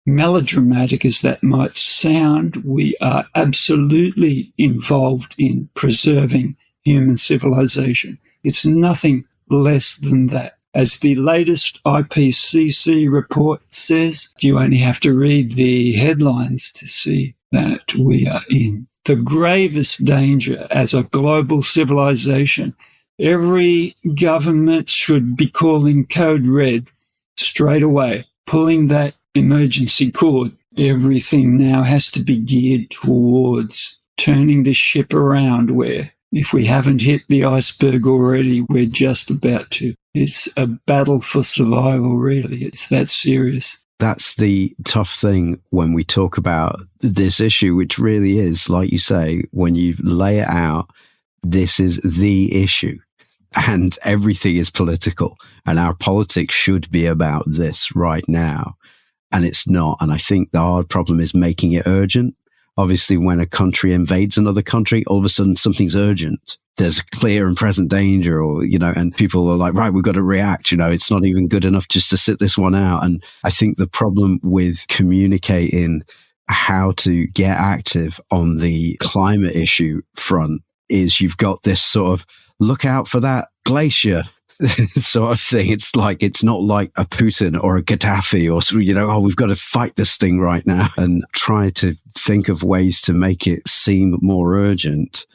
melodramatic as that might sound, we are absolutely involved in preserving human civilization. It's nothing less than that. As the latest IPCC report says, you only have to read the headlines to see that we are in the gravest danger as a global civilization. Every government should be calling code red straight away, pulling that emergency cord. Everything now has to be geared towards turning the ship around where if we haven't hit the iceberg already, we're just about to. It's a battle for survival, really. It's that serious. That's the tough thing when we talk about this issue, which really is, like you say, when you lay it out, this is the issue and everything is political and our politics should be about this right now. And it's not. And I think the hard problem is making it urgent. Obviously, when a country invades another country, all of a sudden something's urgent. There's a clear and present danger or, you know, and people are like, right, we've got to react. You know, it's not even good enough just to sit this one out. And I think the problem with communicating how to get active on the climate issue front is you've got this sort of look out for that glacier sort of thing. It's like, it's not like a Putin or a Gaddafi or, you know, oh, we've got to fight this thing right now and try to think of ways to make it seem more urgent.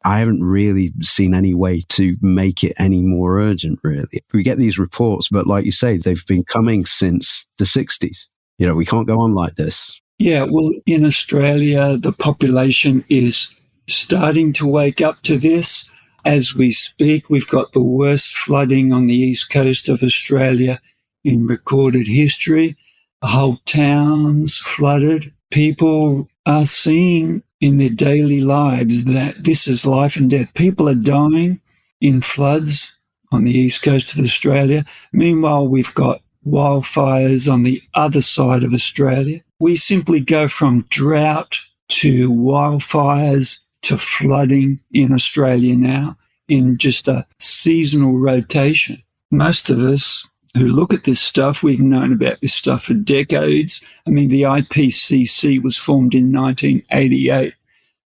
I haven't really seen any way to make it any more urgent, really. We get these reports, but like you say, they've been coming since the 60s. You know, we can't go on like this. Yeah, well, in Australia, the population is starting to wake up to this. As we speak, we've got the worst flooding on the east coast of Australia in recorded history. Whole towns flooded. People are seeing in their daily lives that this is life and death. People are dying in floods on the east coast of Australia. Meanwhile, we've got wildfires on the other side of Australia. We simply go from drought to wildfires to flooding in Australia now in just a seasonal rotation. Most of us who look at this stuff, we've known about this stuff for decades. I mean, the IPCC was formed in 1988.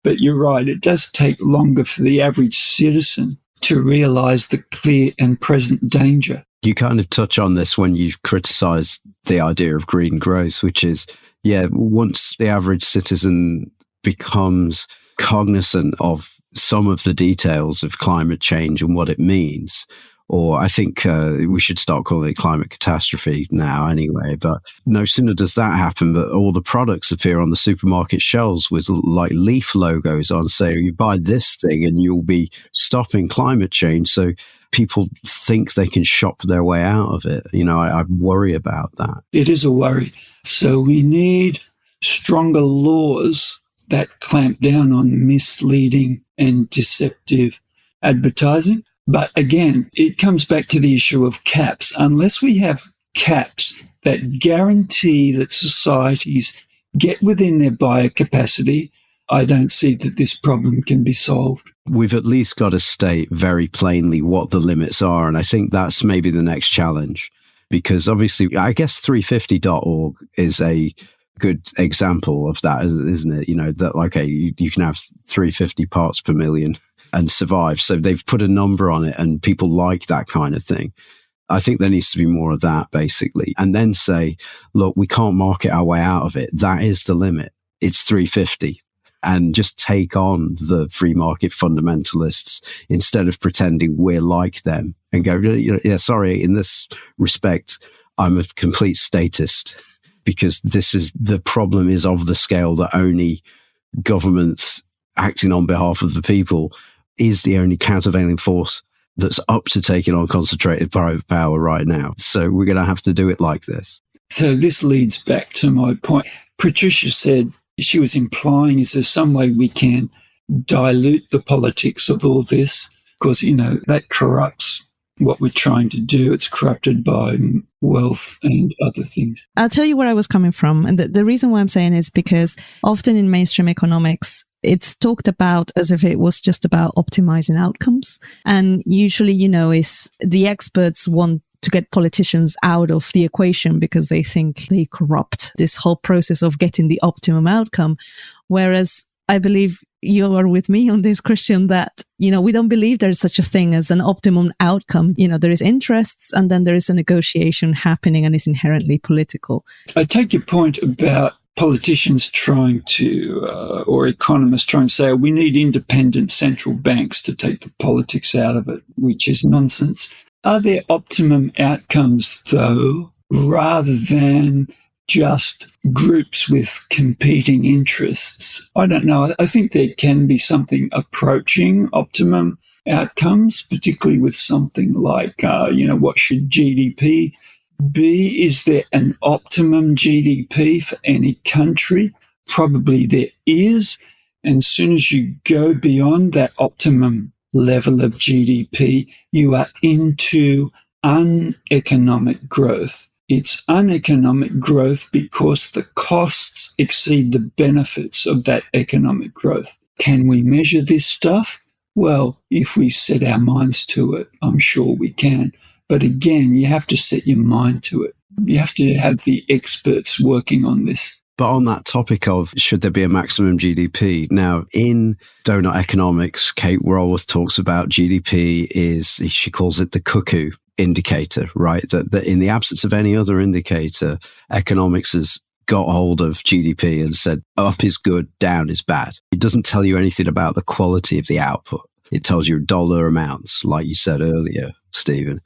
But you're right, it does take longer for the average citizen to realise the clear and present danger. You kind of touch on this when you criticise the idea of green growth, which is, once the average citizen becomes cognizant of some of the details of climate change and what it means, or I think we should start calling it climate catastrophe now anyway, but no sooner does that happen, but all the products appear on the supermarket shelves with like leaf logos on, say, you buy this thing and you'll be stopping climate change. So people think they can shop their way out of it. I worry about that. It is a worry. So we need stronger laws that clamp down on misleading and deceptive advertising. But again, it comes back to the issue of caps. Unless we have caps that guarantee that societies get within their biocapacity, I don't see that this problem can be solved. We've at least got to state very plainly what the limits are. And I think that's maybe the next challenge, because obviously, I guess 350.org is a good example of that, isn't it? That like, you can have 350 parts per million and survive. So they've put a number on it and people like that kind of thing. I think there needs to be more of that, basically. And then say, look, we can't market our way out of it. That is the limit. It's 350. And just take on the free market fundamentalists instead of pretending we're like them and go, sorry, in this respect, I'm a complete statist, because the problem is of the scale that only governments acting on behalf of the people is the only countervailing force that's up to taking on concentrated private power right now. So we're going to have to do it like this. So this leads back to my point. Patricia said, she was implying, is there some way we can dilute the politics of all this? Because, that corrupts what we're trying to do. It's corrupted by wealth and other things. I'll tell you where I was coming from. And the reason why I'm saying is because often in mainstream economics, it's talked about as if it was just about optimizing outcomes. And usually, is the experts want to get politicians out of the equation because they think they corrupt this whole process of getting the optimum outcome. Whereas I believe you are with me on this, Christian, that, we don't believe there's such a thing as an optimum outcome. There is interests and then there is a negotiation happening and it's inherently political. I take your point about politicians trying to, or economists trying to say, we need independent central banks to take the politics out of it, which is nonsense. Are there optimum outcomes, though, rather than just groups with competing interests? I don't know. I think there can be something approaching optimum outcomes, particularly with something like, what should GDP be? Is there an optimum GDP for any country? Probably there is. And as soon as you go beyond that optimum level of GDP, you are into uneconomic growth. It's uneconomic growth because the costs exceed the benefits of that economic growth. Can we measure this stuff? Well, if we set our minds to it, I'm sure we can. But again, you have to set your mind to it. You have to have the experts working on this. But on that topic of should there be a maximum GDP, now in donut economics, Kate Raworth talks about GDP she calls it the cuckoo indicator, right? That in the absence of any other indicator, economics has got hold of GDP and said up is good, down is bad. It doesn't tell you anything about the quality of the output. It tells you dollar amounts, like you said earlier, Stephen.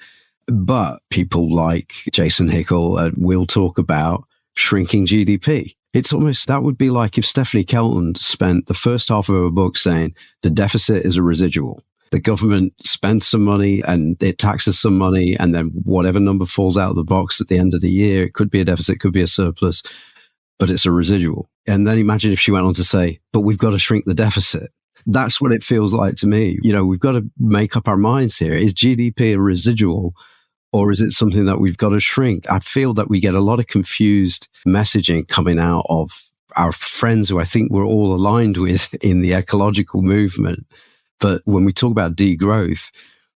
But people like Jason Hickel will talk about shrinking GDP. It's almost, that would be like if Stephanie Kelton spent the first half of her book saying the deficit is a residual. The government spends some money and it taxes some money, and then whatever number falls out of the box at the end of the year, it could be a deficit, it could be a surplus, but it's a residual. And then imagine if she went on to say, but we've got to shrink the deficit. That's what it feels like to me. We've got to make up our minds here. Is GDP a residual, or is it something that we've got to shrink? I feel that we get a lot of confused messaging coming out of our friends who I think we're all aligned with in the ecological movement. But when we talk about degrowth,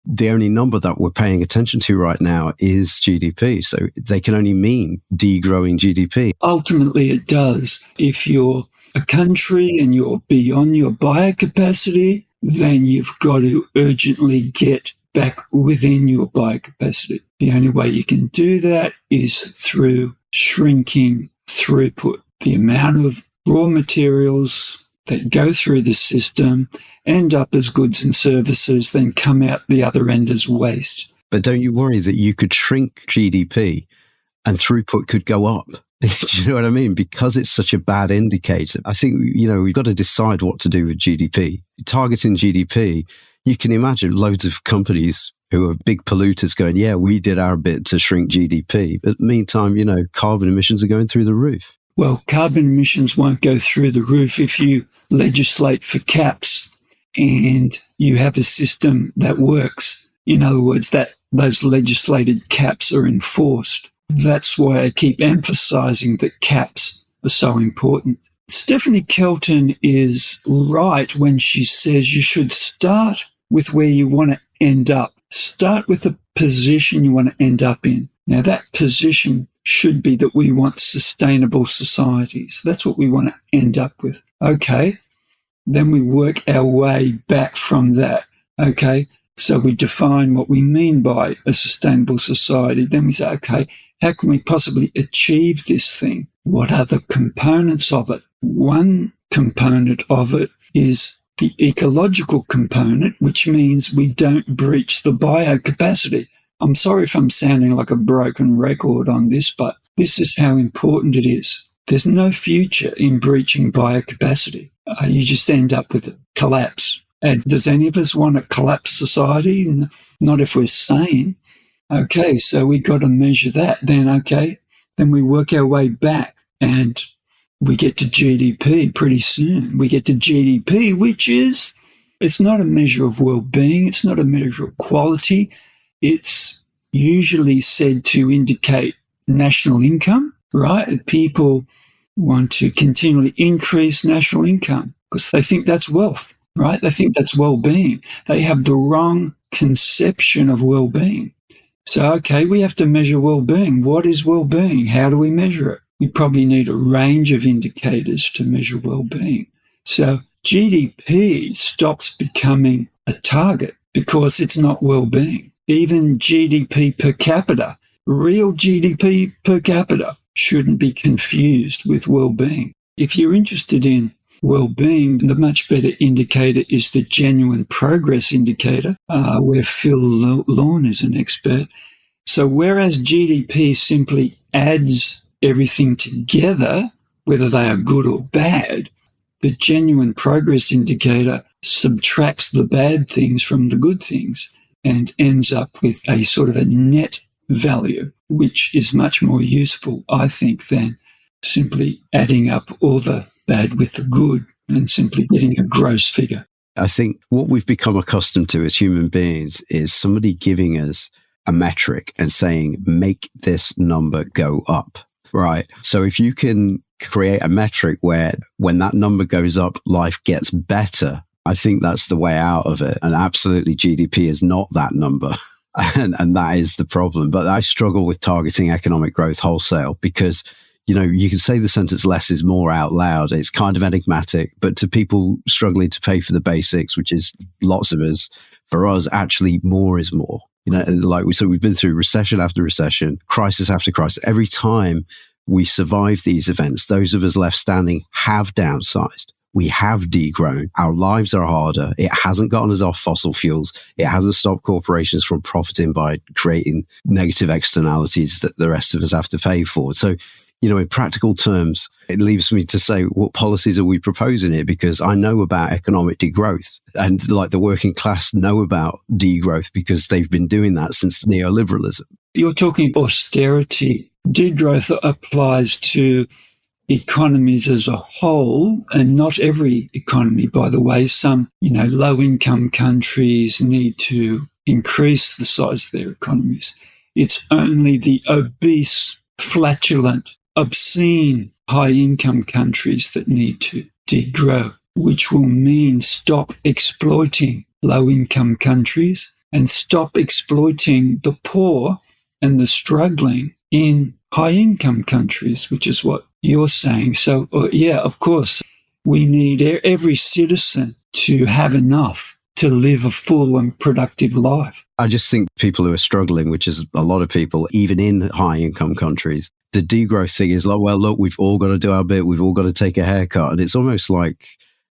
the only number that we're paying attention to right now is GDP. So they can only mean degrowing GDP. Ultimately, it does. If you're a country and you're beyond your biocapacity, then you've got to urgently get back within your biocapacity. The only way you can do that is through shrinking throughput. The amount of raw materials that go through the system end up as goods and services, then come out the other end as waste. But don't you worry that you could shrink GDP and throughput could go up? Do you know what I mean? Because it's such a bad indicator. I think, we've got to decide what to do with GDP. Targeting GDP, you can imagine loads of companies who are big polluters going, yeah, we did our bit to shrink GDP. But meantime, carbon emissions are going through the roof. Well, carbon emissions won't go through the roof if you legislate for caps and you have a system that works. In other words, that those legislated caps are enforced. That's why I keep emphasizing that caps are so important. Stephanie Kelton is right when she says you should start with where you want to end up. Start with the position you want to end up in. Now, that position should be that we want sustainable societies. That's what we want to end up with. Okay, then we work our way back from that. Okay, so we define what we mean by a sustainable society. Then we say, okay, how can we possibly achieve this thing? What are the components of it? One component of it is the ecological component, which means we don't breach the biocapacity. I'm sorry if I'm sounding like a broken record on this, but this is how important it is. There's no future in breaching biocapacity. You just end up with a collapse. And does any of us want a collapsed society? Not if we're sane. Okay, so we got to measure that. Then we work our way back and we get to GDP pretty soon. We get to GDP, which is, it's not a measure of well-being. It's not a measure of quality. It's usually said to indicate national income, right? People want to continually increase national income because they think that's wealth, right? They think that's well-being. They have the wrong conception of well-being. So, okay, we have to measure well-being. What is well-being? How do we measure it? We probably need a range of indicators to measure well-being. So GDP stops becoming a target because it's not well-being. Even GDP per capita, real GDP per capita, shouldn't be confused with well-being. If you're interested in well-being, the much better indicator is the genuine progress indicator, where Phil Lawn is an expert. So whereas GDP simply adds everything together, whether they are good or bad, the genuine progress indicator subtracts the bad things from the good things and ends up with a sort of a net value, which is much more useful, I think, than simply adding up all the bad with the good and simply getting a gross figure. I think what we've become accustomed to as human beings is somebody giving us a metric and saying, make this number go up, right? So if you can create a metric where when that number goes up, life gets better, I think that's the way out of it. And absolutely, GDP is not that number. And that is the problem. But I struggle with targeting economic growth wholesale because, you can say the sentence less is more out loud. It's kind of enigmatic, but to people struggling to pay for the basics, which is lots of us, for us, actually more is more. We've been through recession after recession, crisis after crisis. Every time we survive these events, those of us left standing have downsized. We have degrown. Our lives are harder. It hasn't gotten us off fossil fuels. It hasn't stopped corporations from profiting by creating negative externalities that the rest of us have to pay for. So, in practical terms, it leaves me to say, what policies are we proposing here? Because I know about economic degrowth and the working class know about degrowth because they've been doing that since neoliberalism. You're talking austerity. Degrowth applies to economies as a whole, and not every economy, by the way. Some, low-income countries need to increase the size of their economies. It's only the obese, flatulent, obscene high-income countries that need to degrow, which will mean stop exploiting low-income countries and stop exploiting the poor and the struggling in high-income countries, which is what you're saying. So, yeah, of course, we need every citizen to have enough to live a full and productive life. I just think people who are struggling, which is a lot of people, even in high-income countries, the degrowth thing is like, well, look, we've all got to do our bit. We've all got to take a haircut. And it's almost like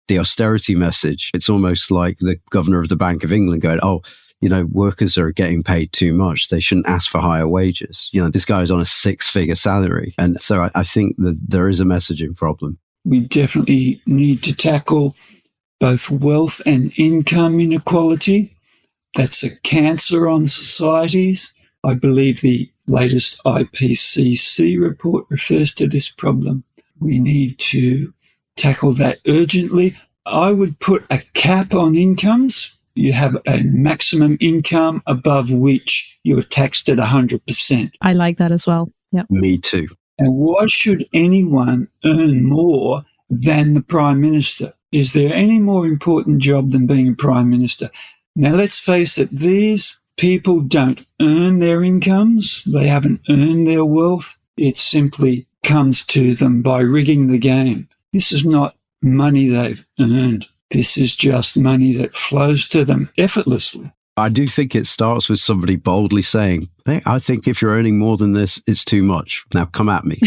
the austerity message. It's almost like the governor of the Bank of England going, oh, you know, workers are getting paid too much. They shouldn't ask for higher wages. You know, this guy's on a 6-figure salary. And so I think that there is a messaging problem. We definitely need to tackle both wealth and income inequality. That's a cancer on societies. I believe the latest IPCC report refers to this problem. We need to tackle that urgently. I would put a cap on incomes. You have a maximum income above which you're taxed at 100%. I like that as well. Yeah. Me too. And why should anyone earn more than the Prime Minister? Is there any more important job than being a Prime Minister? Now, let's face it, these people don't earn their incomes. They haven't earned their wealth. It simply comes to them by rigging the game. This is not money they've earned. This is just money that flows to them effortlessly. I do think it starts with somebody boldly saying, hey, I think if you're earning more than this, it's too much. Now come at me.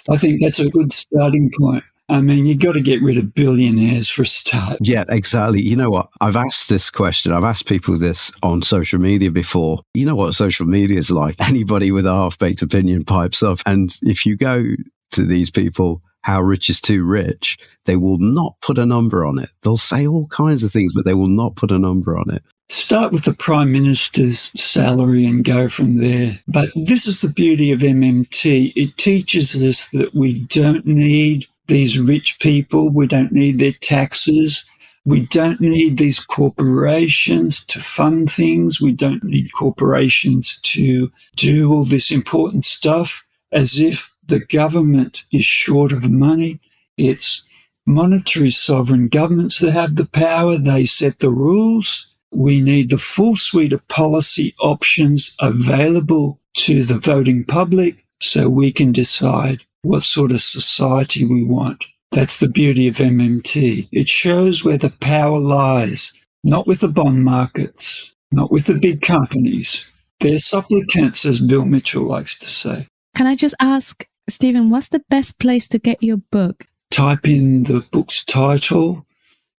I think that's a good starting point. I mean, you got to get rid of billionaires for a start. Yeah, exactly. You know what? I've asked this question. I've asked people this on social media before. You know what social media is like? Anybody with a half-baked opinion pipes up. And if you go to these people, how rich is too rich, they will not put a number on it. They'll say all kinds of things, but they will not put a number on it. Start with the Prime Minister's salary and go from there. But this is the beauty of MMT. It teaches us that we don't need these rich people. We don't need their taxes. We don't need these corporations to fund things. We don't need corporations to do all this important stuff as if the government is short of money. It's monetary sovereign governments that have the power. They set the rules. We need the full suite of policy options available to the voting public so we can decide what sort of society we want. That's the beauty of MMT. It shows where the power lies, not with the bond markets, not with the big companies. They're supplicants, as Bill Mitchell likes to say. Can I just ask, Stephen, what's the best place to get your book? Type in the book's title.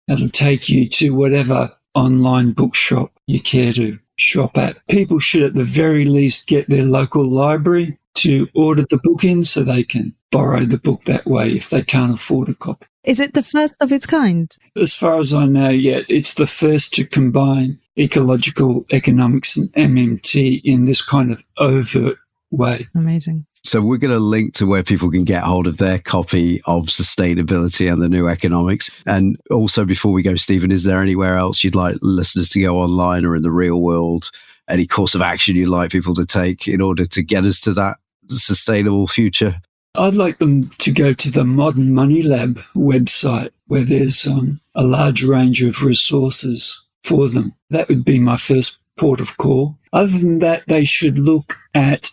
It'll take you to whatever online bookshop you care to shop at. People should at the very least get their local library to order the book in so they can borrow the book that way if they can't afford a copy. Is it the first of its kind? As far as I know, yeah, it's the first to combine ecological economics and MMT in this kind of overt way. Amazing. So we're going to link to where people can get hold of their copy of Sustainability and the New Economics. And also, before we go, Stephen, is there anywhere else you'd like listeners to go online or in the real world? Any course of action you'd like people to take in order to get us to that sustainable future? I'd like them to go to the Modern Money Lab website where there's a large range of resources for them. That would be my first port of call. Other than that, they should look at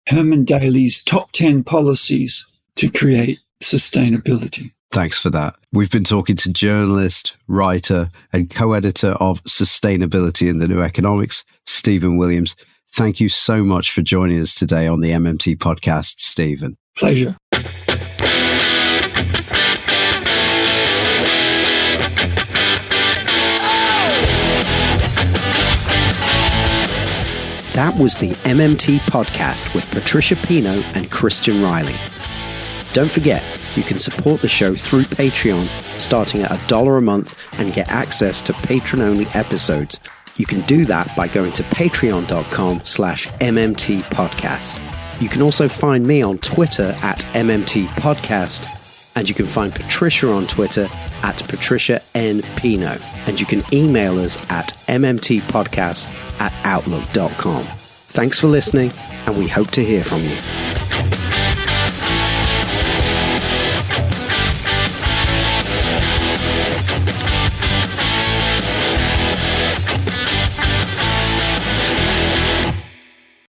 Herman Daly's top 10 policies to create sustainability. Thanks for that. We've been talking to journalist, writer, and co-editor of Sustainability and the New Economics, Stephen Williams. Thank you so much for joining us today on the MMT podcast, Stephen. Pleasure. That was the MMT podcast with Patricia Pino and Christian Riley. Don't forget, you can support the show through Patreon, starting at $1 a month and get access to patron-only episodes. You can do that by going to patreon.com/MMT podcast. You can also find me on Twitter at MMT podcast, and you can find Patricia on Twitter at Patricia N. Pino, and you can email us at mmtpodcast@outlook.com. Thanks for listening, and we hope to hear from you.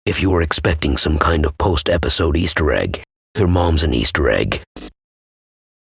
If you were expecting some kind of post-episode Easter egg, your mom's an Easter egg.